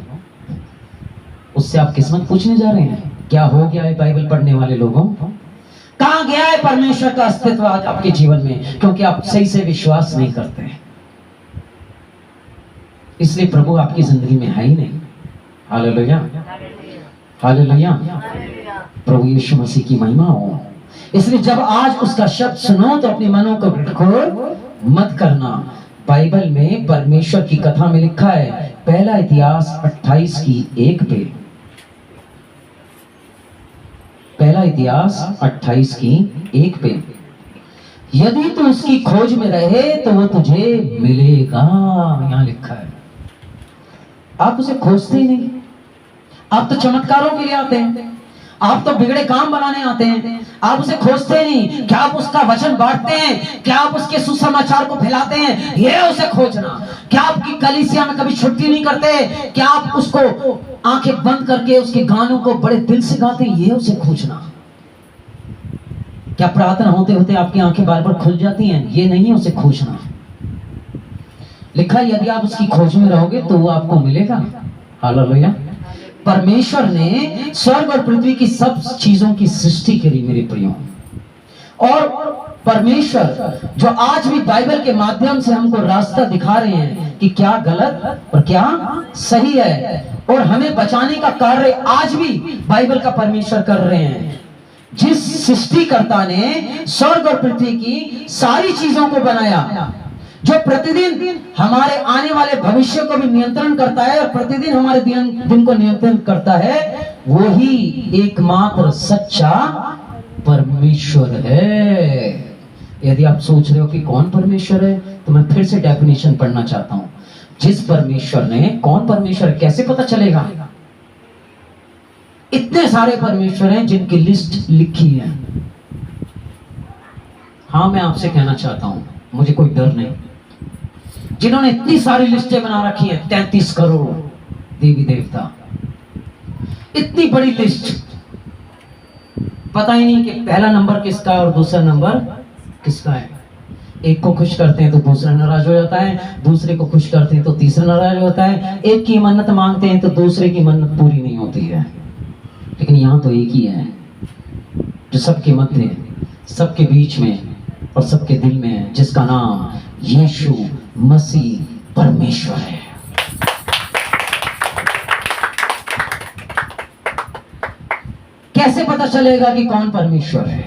उससे आप किस्मत पूछने जा रहे हैं? क्या हो गया है बाइबल पढ़ने वाले लोगों? कहां गया है परमेश्वर का अस्तित्व आज आपके जीवन में? क्योंकि आप सही से विश्वास नहीं करते हैं, इसलिए प्रभु आपकी जिंदगी में है ही नहीं। हालेलुया। हालेलुया। प्रभु यीशु मसीह की महिमा हो। इसलिए जब आज उसका शब्द सुनो तो अपने मनों को बिल्कुल मत करना। बाइबल में परमेश्वर की कथा में लिखा है, पहला इतिहास 28:1 पे, पहला इतिहास 28:1 पे, यदि तू उसकी खोज में रहे तो वो तुझे मिलेगा। यहां लिखा है। आप उसे खोजते ही नहीं। आप तो चमत्कारों के लिए आते हैं, आप तो बिगड़े काम बनाने आते हैं, आप उसे खोजते नहीं। क्या आप उसका वचन बांटते हैं? क्या आप उसके सुसमाचार को फैलाते हैं? ये उसे खोजना। क्या आपकी कलीसिया में कभी छुट्टी नहीं करते? क्या आप उसको आंखें बंद करके उसके गानों को बड़े दिल से गाते हैं? ये उसे खोजना। क्या प्रार्थना होते होते आपकी आंखें बार बार खुल जाती हैं? ये नहीं उसे खोजना। लिखा है यदि आप उसकी खोज में रहोगे तो वो आपको मिलेगा। हालेलुया। परमेश्वर ने स्वर्ग और पृथ्वी की सब चीजों की सृष्टि करी मेरे प्रियो, और परमेश्वर जो आज भी बाइबल के माध्यम से हमको रास्ता दिखा रहे हैं कि क्या गलत और क्या सही है, और हमें बचाने का कार्य आज भी बाइबल का परमेश्वर कर रहे हैं। जिस सृष्टिकर्ता ने स्वर्ग और पृथ्वी की सारी चीजों को बनाया, जो प्रतिदिन हमारे आने वाले भविष्य को भी नियंत्रण करता है और प्रतिदिन हमारे दिन को नियंत्रण करता है, वो ही एकमात्र सच्चा परमेश्वर है। यदि आप सोच रहे हो कि कौन परमेश्वर है, तो मैं फिर से डेफिनेशन पढ़ना चाहता हूं। जिस परमेश्वर ने, कौन परमेश्वर है कैसे पता चलेगा? इतने सारे परमेश्वर हैं जिनकी लिस्ट लिखी है। हाँ, मैं आपसे कहना चाहता हूं, मुझे कोई डर नहीं। जिन्होंने इतनी सारी लिस्टें बना रखी हैं, 33 करोड़, देवी देवता। इतनी बड़ी लिस्ट, पता ही नहीं कि पहला नंबर किसका है और दूसरा नंबर किसका है। एक को खुश करते हैं तो दूसरा नाराज हो जाता है, दूसरे को खुश करते हैं तो तीसरा नाराज होता है, एक की मन्नत मांगते हैं तो दूसरे की मन्नत पूरी नहीं होती है। लेकिन यहाँ तो एक ही है जो सबके मध्य, सबके बीच में और सबके दिल में है, जिसका नाम यीशु मसीह परमेश्वर है। कैसे पता चलेगा कि कौन परमेश्वर है?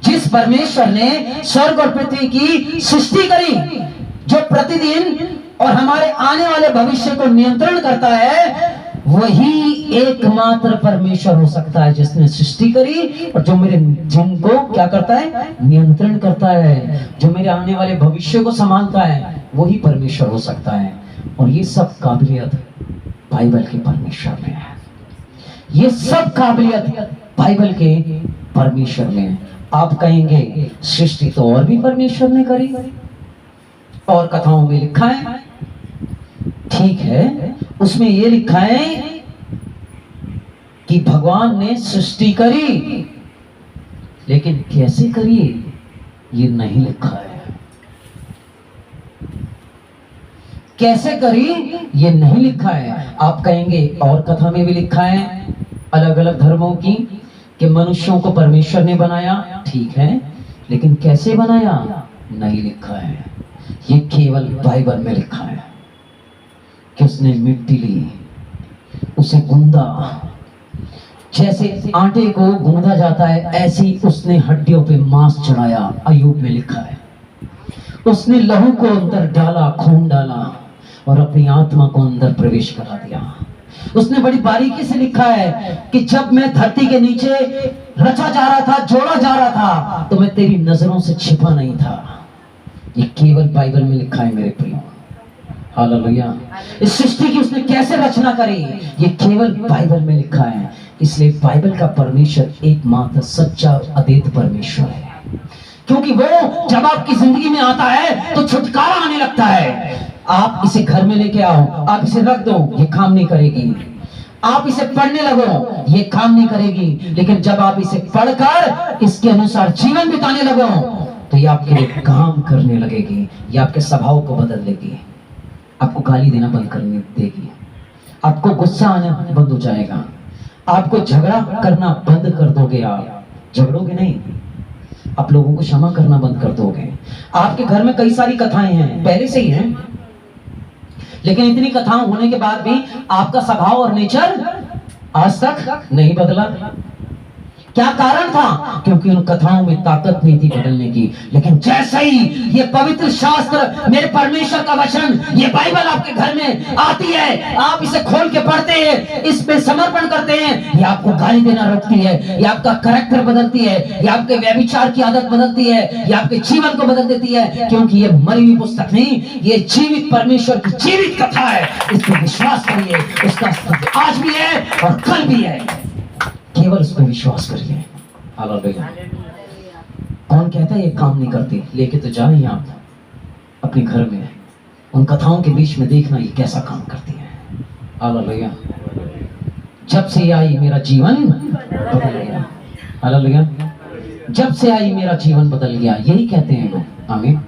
जिस परमेश्वर ने स्वर्ग और पृथ्वी की सृष्टि करी, जो प्रतिदिन और हमारे आने वाले भविष्य को नियंत्रण करता है, वही एकमात्र परमेश्वर हो सकता है जिसने सृष्टि करी और जो मेरे जिनको क्या करता है, नियंत्रण करता है, जो मेरे आने वाले भविष्य को संभालता है, वही परमेश्वर हो सकता है। और ये सब काबिलियत बाइबल के परमेश्वर में है। ये सब काबिलियत बाइबल के परमेश्वर में है। आप कहेंगे सृष्टि तो और भी परमेश्वर ने करी, और कथाओं में लिखा है। ठीक है, उसमें ये लिखा है कि भगवान ने सृष्टि करी, लेकिन कैसे करी ये नहीं लिखा है। कैसे करी ये नहीं लिखा है। आप कहेंगे और कथा में भी लिखा है अलग अलग धर्मों की कि मनुष्यों को परमेश्वर ने बनाया। ठीक है, लेकिन कैसे बनाया नहीं लिखा है। ये केवल बाइबल में लिखा है कि उसने मिट्टी ली, उसे गूंदा, जैसे आटे को गूंदा जाता है ऐसी उसने हड्डियों पे मांस चढ़ाया। अय्यूब में लिखा है उसने लहू को अंदर डाला, खून डाला और अपनी आत्मा को अंदर प्रवेश करा दिया। उसने बड़ी बारीकी से लिखा है कि जब मैं धरती के नीचे रचा जा रहा था, जोड़ा जा रहा था, तो मैं तेरी नजरों से छिपा नहीं था। ये केवल बाइबल में लिखा है मेरे प्रियो। हालेलुया। इस सृष्टि की उसने कैसे रचना करी, ये केवल बाइबल में लिखा है। इसलिए बाइबल का परमेश्वर एकमात्र सच्चा अद्वितीय परमेश्वर है, क्योंकि वो जब आपकी जिंदगी में आता है तो छुटकारा आने लगता है। आप इसे घर में लेके आओ, आप इसे रख दो, ये काम नहीं करेगी। आप इसे पढ़ने लगो, ये काम नहीं करेगी। लेकिन जब आप इसे पढ़कर इसके अनुसार जीवन बिताने लगो तो ये आपके लिए काम करने लगेगी। ये आपके स्वभाव को बदल देगी, आपको गाली देना बंद करने देगी, आपको गुस्सा आना बंद हो जाएगा, आपको झगड़ा करना बंद कर दोगे। आप झगड़ोगे नहीं, आप लोगों को क्षमा करना बंद कर दोगे। आपके घर में कई सारी कथाएं हैं, पहले से ही हैं, लेकिन इतनी कथाएं होने के बाद भी आपका स्वभाव और नेचर आज तक नहीं बदला। क्या कारण था? क्योंकि उन कथाओं में ताकत नहीं थी बदलने की। लेकिन जैसे ही ये पवित्र शास्त्र, मेरे परमेश्वर का वचन, ये बाइबल आपके घर में आती है, आप इसे खोल के पढ़ते हैं, इस पे समर्पण करते हैं, ये आपको गाली देना रोकती है, ये आपका कैरेक्टर बदलती है, ये आपके व्यभिचार की आदत बदलती है, ये आपके जीवन को बदल देती है। क्योंकि ये मरी हुई पुस्तक नहीं, ये जीवित परमेश्वर की जीवित कथा है। इस पर विश्वास करिए, उसका अस्तित्व आज भी है और कल भी है। केवल उस पर विश्वास करिए। हालेलुया। कौन कहता है ये काम नहीं करती? लेके तो जाइए आप अपने घर में, उन कथाओं के बीच में देखना ये कैसा काम करती है। हालेलुया। जब से आई मेरा जीवन बदल गया। हालेलुया। जब से आई मेरा जीवन बदल गया, यही कहते हैं लोग। आमीन।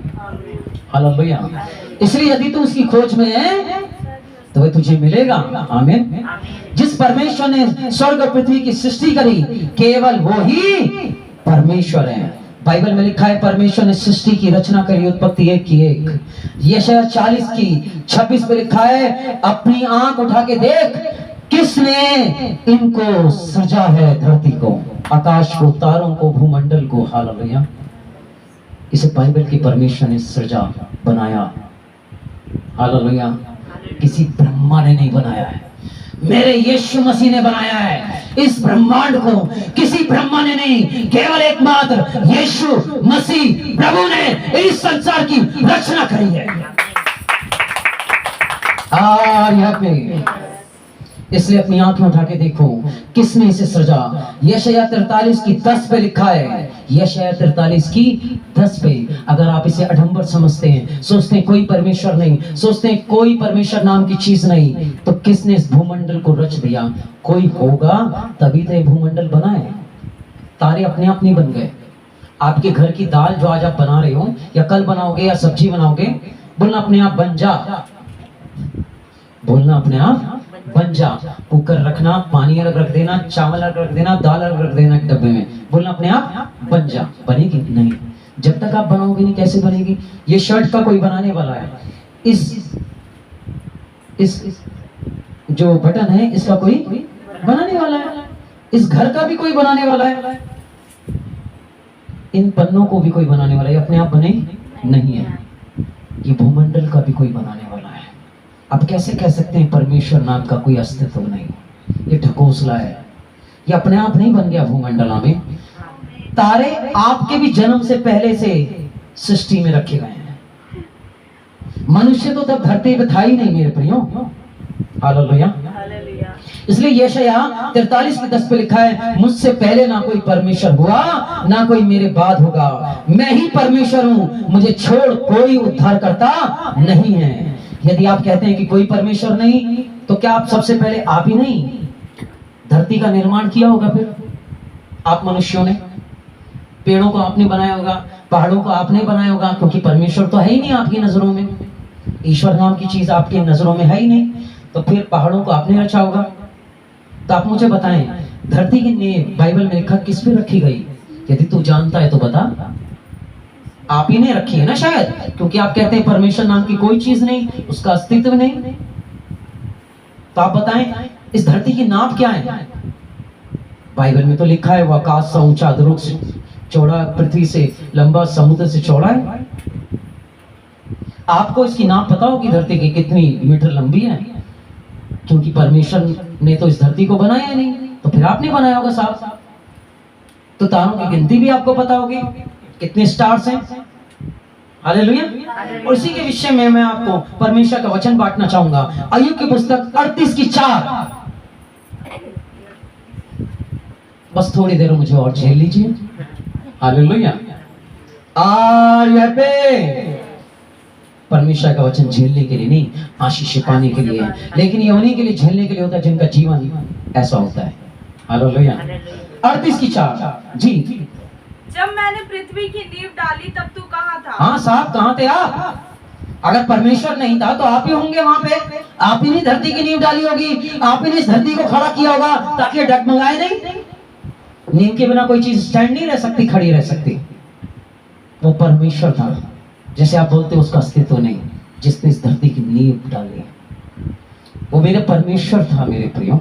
हालेलुया। इसलिए यदि तू उसकी खोज में है तो वह तुझे मिलेगा। आमीन। जिस परमेश्वर ने स्वर्ग और पृथ्वी की सृष्टि करी, केवल वो ही परमेश्वर है। बाइबल में लिखा है परमेश्वर ने सृष्टि की रचना करी, उत्पत्ति 1 की 1। यशायाह 40 की 26 पे लिखा है, अपनी आंख उठा के देख, किसने इनको सृजा है, धरती को, आकाश को, तारों को, भूमंडल को। हालेलुया। इसे बाइबल के परमेश्वर ने सृजा, बनाया। हालेलुया। किसी ब्रह्मा ने नहीं बनाया है, मेरे यीशु मसीह ने बनाया है। इस ब्रह्मांड को किसी ब्रह्मा ने नहीं, केवल एकमात्र यीशु मसीह प्रभु ने इस संसार की रचना करी है। और यहाँ पे इसलिए अपनी आंखें उठा के देखो किसने इसे सृजा। यशायाह 43 की 10 पे लिखा है, यशायाह 43 की 10 पे। अगर आप इसे अडंबर समझते हैं, सोचते हैं कोई परमेश्वर नहीं, सोचते हैं कोई परमेश्वर नाम की चीज नहीं, तो किसने इस भूमंडल को रच दिया? कोई होगा तभी तो ये भूमंडल बना है। तारे अपने आप नहीं बन गए। आपके घर की दाल जो आज आप बना रहे हो या कल बनाओगे या सब्जी बनाओगे, बोलना अपने आप बन जा, बोलना अपने आप बन जा। कुकर रखना, पानी अलग रख देना, चावल अलग रख देना, दाल अलग रख देना एक डब्बे में, बोलना अपने आप बन जा। बनेगी नहीं, जब तक आप बनाओगे नहीं कैसे बनेगी? ये शर्ट का कोई बनाने वाला है, इस जो बटन है इसका कोई बनाने वाला है, इस घर का भी कोई बनाने वाला है, इन पन्नों को भी कोई बनाने वाला है। अपने आप बने नहीं है। ये भूमंडल का भी कोई बनाने वाला है। आप कैसे कह सकते हैं परमेश्वर नाम का कोई अस्तित्व नहीं? ये ढकोसला है। ये अपने आप नहीं बन गया भूमंडला में। तारे आपके भी जन्म से पहले से सृष्टि में रखे गए हैं। मनुष्य तो तब धरती पे था ही नहीं मेरे प्रियो। हालेलुया। इसलिए यशायाह 43 की 10 पे लिखा है, मुझसे पहले ना कोई परमेश्वर हुआ ना कोई मेरे बाद होगा, मैं ही परमेश्वर हूं, मुझे छोड़ कोई उद्धार करता नहीं है। यदि आप कहते हैं कि कोई परमेश्वर नहीं, तो क्या आप सबसे पहले आप ही नहीं धरती का निर्माण किया होगा? फिर आप मनुष्यों ने पेड़ों को आपने बनाया होगा, पहाड़ों को आपने बनाया होगा, क्योंकि परमेश्वर तो है ही नहीं आपकी नजरों में। ईश्वर नाम की चीज आपकी नजरों में है ही नहीं, तो फिर पहाड़ों को आपने रचा होगा। तो आप मुझे बताएं, धरती की नींव बाइबल में लिखा किस पे रखी गई? यदि तू जानता है तो बता। आप ही ने रखी है ना शायद, क्योंकि आप कहते हैं परमेश्वर नाम की कोई चीज नहीं, उसका अस्तित्व नहीं। तो आप बताएं इस धरती की नाप क्या है? बाइबल में तो लिखा है वो आकाश सा ऊंचा, अधोलोक से चौड़ा, पृथ्वी से लंबा, समुद्र से चौड़ा है। आपको इसकी नाप पता होगी धरती की कितनी मीटर लंबी है? क्योंकि परमेश्वर ने तो इस धरती को बनाया नहीं, तो फिर आपने बनाया होगा साहब। तो तारों की गिनती भी आपको पता होगी, कितने स्टार्स हैं। हालेलुया। और इसी के विषय में मैं आपको परमेश्वर का वचन बांटना चाहूंगा। अय्यूब की पुस्तक 38 की 4। बस थोड़ी देर मुझे और झेल लीजिए। हालेलुया। परमेश्वर का वचन झेलने के लिए नहीं, आशीष पाने के लिए, लेकिन ये उन्हीं के लिए झेलने के लिए होता है जिनका जीवन ऐसा होता है। हालेलुया। 38 की 4 जी। जब मैंने पृथ्वी की नींव डाली तब तू कहाँ था? हाँ साहब, कहाँ थे आप? अगर परमेश्वर नहीं था तो आप ही होंगे वहां पे। आप ही ने धरती की नींव डाली होगी, आप ही ने इस धरती को खड़ा किया होगा ताकि ये डगमगाए नहीं। नींव के बिना कोई चीज स्टैंड नहीं रह सकती, खड़ी रह सकती। वो परमेश्वर था, जैसे आप बोलते हो उसका अस्तित्व नहीं, जिसने इस धरती की नींव डाली। वो मेरे परमेश्वर था मेरे प्रियो,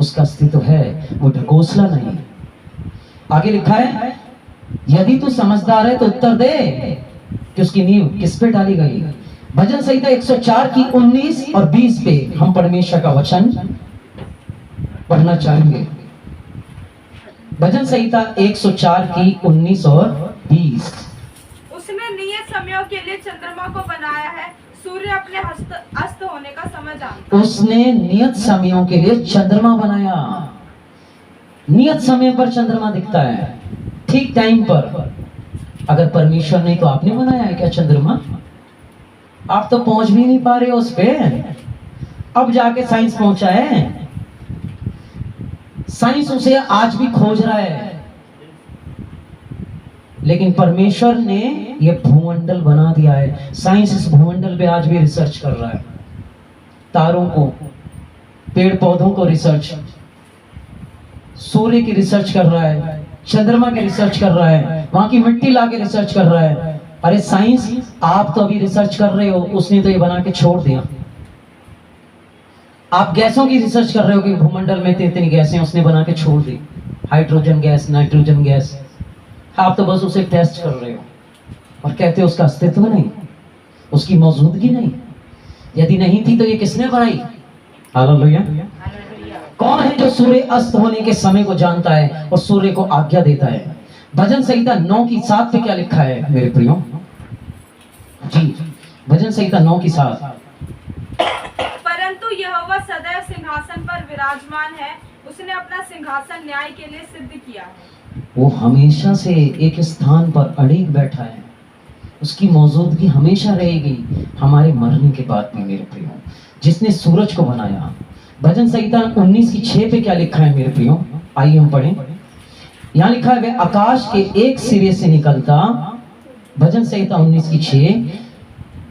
उसका अस्तित्व है, वो ढकोसला नहीं। आगे लिखा है, यदि तू समझदार है तो उत्तर दे कि उसकी नींव किस पे डाली गई। भजन संहिता 104 की 19 और 20 पे हम परमेश्वर का वचन पढ़ना चाहेंगे। भजन संहिता 104 की 19 और 20। उसने नियत समयों के लिए चंद्रमा को बनाया है, सूर्य अपने अस्त होने का समय जानता है। उसने नियत समयों के लिए चंद्रमा बनाया। नियत समय पर चंद्रमा दिखता है, ठीक टाइम पर। अगर परमेश्वर नहीं तो आपने बनाया है क्या चंद्रमा? आप तो पहुंच भी नहीं पा रहे हो उस पे। अब जाके साइंस पहुंचा है, साइंस उसे आज भी खोज रहा है। लेकिन परमेश्वर ने यह भूमंडल बना दिया है। साइंस इस भूमंडल पे आज भी रिसर्च कर रहा है। तारों को, पेड़ पौधों को रिसर्च, सूर्य की रिसर्च कर रहा है, चंद्रमा की रिसर्च कर रहा है, वहां की मिट्टी लाके रिसर्च कर रहा है। अरे साइंस, आप तो अभी रिसर्च कर रहे हो, उसने तो ये बना के छोड़ दिया। आप गैसों की रिसर्च कर रहे हो कि भूमंडल में इतनी गैसें, उसने बना के छोड़ दी। हाइड्रोजन गैस, नाइट्रोजन गैस, आप तो बस उसे टेस्ट कर रहे हो और कहते हो उसका अस्तित्व नहीं, उसकी मौजूदगी नहीं। यदि नहीं थी तो ये किसने बनाई? हालेलुया। कौन है जो सूर्य अस्त होने के समय को जानता है और सूर्य को आज्ञा देता है? भजन संहिता 9 की 7 पे क्या लिखा है मेरे प्रियो जी? भजन संहिता 9 की 7। परंतु यहोवा सदैव सिंहासन पर विराजमान है, उसने अपना सिंहासन न्याय के लिए सिद्ध किया है। वो हमेशा से एक स्थान पर अड़िग बैठा है, उसकी मौजूदगी हमेशा रहेगी हमारे मरने के बाद में मेरे प्रियो। जिसने सूरज को बनाया, भजन संहिता 19:6 पे क्या लिखा है मेरे प्रियो, आइए हम पढ़ें। यहाँ लिखा है, वे आकाश के एक सिरे से निकलता, भजन संहिता 19:6।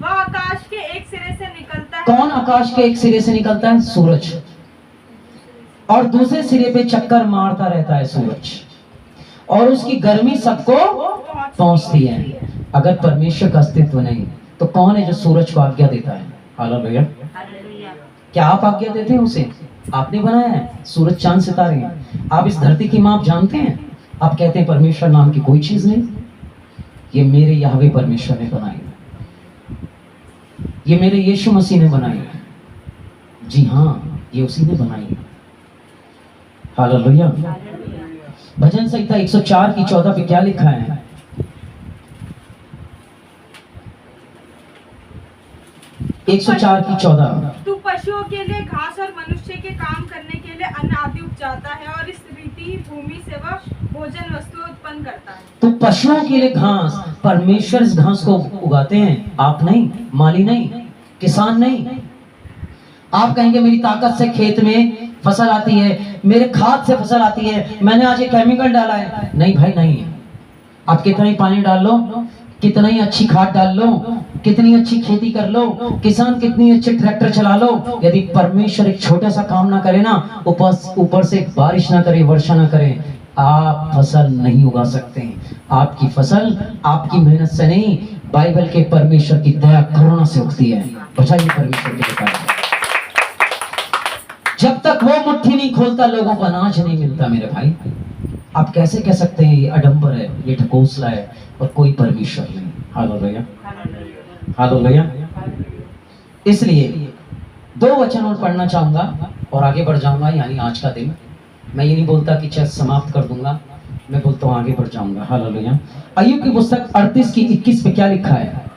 वह आकाश के एक सिरे से निकलता है। कौन आकाश के एक सिरे से निकलता है? सूरज। और दूसरे सिरे पे चक्कर मारता रहता है सूरज, और उसकी गर्मी सबको पहुंचती है। अगर परमेश्वर का अस्तित्व नहीं तो कौन है जो सूरज को आज्ञा देता है? हालेलुया। क्या आप आज्ञा देते हैं उसे? आपने बनाया है सूरज चांद सितारे। आप इस धरती की माप जानते हैं? आप कहते हैं परमेश्वर नाम की कोई चीज नहीं। ये मेरे यहोवा परमेश्वर ने बनाई, ये मेरे यीशु मसीह ने बनाई। जी हाँ, ये उसी ने बनाई। हालेलुया। भजन संहिता 104:14 पे क्या लिखा है? तू 104:14। तू पशुओं के लिए घास और मनुष्य के काम करने के लिए अन्न आदि उपजाता है, और इस रीति भूमि से वह भोजन वस्तु उत्पन्न करता है। तो पशुओं के लिए घास, परमेश्वर इस घास को उगाते हैं, आप नहीं, माली नहीं, किसान नहीं। आप कहेंगे मेरी ताकत से खेत में फसल आती है, मेरे खाद से फसल आती है, मैंने आज ये केमिकल डाला है। नहीं भाई नहीं। आप कितना ही पानी डाल लो, कितना ही अच्छी खाद डाल लो, कितनी अच्छी खेती कर लो, किसान कितनी अच्छे ट्रैक्टर चला लो, यदि परमेश्वर एक छोटा सा काम ना करे ना, ऊपर से बारिश ना करे, वर्षा ना करे, आप फसल नहीं उगा सकते। आपकी फसल आपकी मेहनत से नहीं, बाइबल के परमेश्वर की दया करुणा से उगती है। बचाइए परमेश्वर के कारण। जब तक वो मुट्ठी नहीं खोलता लोगों को अनाज नहीं मिलता मेरे भाई। आप कैसे कह सकते हैं ये अडंबर है, ये ढकोसला है और कोई परमेश्वर नहीं? Hallelujah, hallelujah. इसलिए 2 वचन और पढ़ना चाहूंगा और आगे बढ़ जाऊंगा। यानी आज का दिन मैं ये नहीं बोलता कि चल समाप्त कर दूंगा, मैं बोलता हूँ आगे बढ़ जाऊंगा। हालेलुया। अय्यूब की पुस्तक 38:21 पे क्या लिखा है?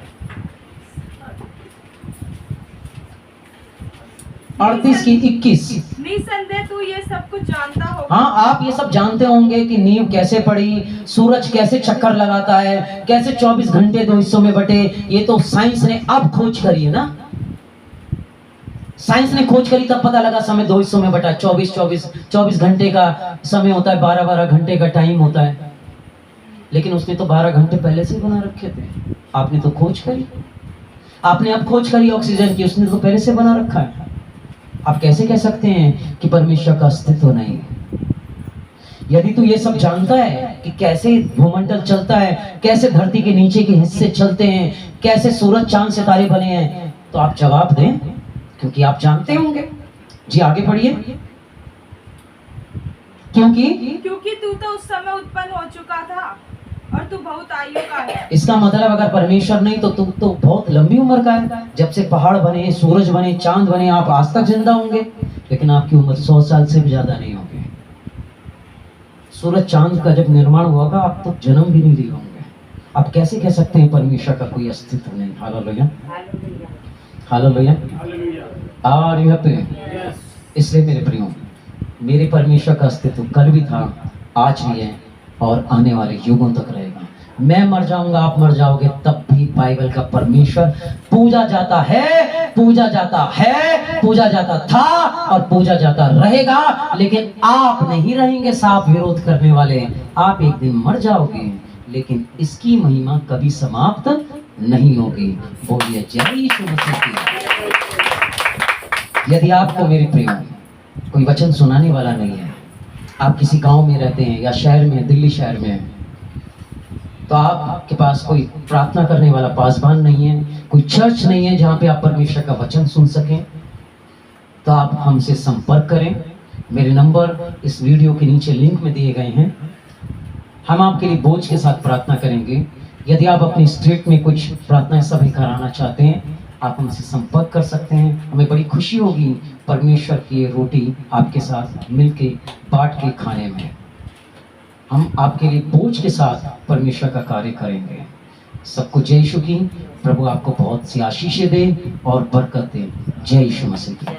38:21। निसंदेह तू ये सब कुछ जानता होगा। हाँ, आप ये सब जानते होंगे कि नींव कैसे पड़ी, सूरज कैसे चक्कर लगाता है, कैसे 24 घंटे 2 हिस्सों में बटे। ये तो साइंस ने अब खोज करी है ना। साइंस ने खोज करी तब पता लगा समय 2 हिस्सों में बटा है। 24 घंटे का समय होता है, 12 घंटे का टाइम होता है। लेकिन उसने तो 12 घंटे पहले से बना रखे थे। आपने तो खोज करी, आपने अब खोज करी ऑक्सीजन की, उसने तो पहले से बना रखा है। आप कैसे कह सकते हैं कि परमेश्वर का अस्तित्व नहीं? यदि तू ये सब जानता है कि कैसे भूमंडल चलता है, कैसे धरती के नीचे के हिस्से चलते हैं, कैसे सूरज चांद सितारे बने हैं, तो आप जवाब दें, क्योंकि आप जानते होंगे। जी आगे पढ़िए। क्योंकि तू तो उस समय उत्पन्न हो चुका था और तू बहुत आयु का है। इसका मतलब अगर परमेश्वर नहीं तो तुम तो बहुत लंबी उम्र का है। जब से पहाड़ बने, सूरज बने, चांद बने, आप आज तक जिंदा होंगे, लेकिन आपकी उम्र 100 साल से भी ज्यादा नहीं होगी। सूरज चांद का जब निर्माण हुआ था, आप तो जन्म भी नहीं लिए होंगे। आप कैसे कह सकते हैं परमेश्वर का कोई अस्तित्व नहीं? Hallelujah, hallelujah. और यह पे इसलिए मेरे प्रियो, मेरे परमेश्वर का अस्तित्व कल भी था, आज भी है और आने वाले युगों तक रहेगा। मैं मर जाऊंगा, आप मर जाओगे, तब भी बाइबल का परमेश्वर पूजा जाता है, पूजा जाता है, पूजा जाता था और पूजा जाता रहेगा। लेकिन आप नहीं रहेंगे साफ विरोध करने वाले। आप एक दिन मर जाओगे, लेकिन इसकी महिमा कभी समाप्त नहीं होगी। बोलिए जय यीशु मसीह की। यदि आपको मेरे प्रियो कोई वचन सुनाने वाला नहीं है, आप किसी गांव में रहते हैं या शहर में, दिल्ली शहर में हैं, तो आपके पास कोई प्रार्थना करने वाला पासबान नहीं है, कोई चर्च नहीं है जहां पे आप परमेश्वर का वचन सुन सकें, तो आप हमसे संपर्क करें। मेरे नंबर इस वीडियो के नीचे लिंक में दिए गए हैं। हम आपके लिए बोझ के साथ प्रार्थना करेंगे। यदि आप अपनी स्ट्रीट में कुछ प्रार्थना सभा कराना चाहते हैं, आप हमसे संपर्क कर सकते हैं। हमें बड़ी खुशी होगी परमेश्वर की ये रोटी आपके साथ मिलके बांट के खाने में। हम आपके लिए बोझ के साथ परमेश्वर का कार्य करेंगे। सबको जय यीशु की। प्रभु आपको बहुत सी आशीषें दे और बरकत दे। जय यीशु मसीह की।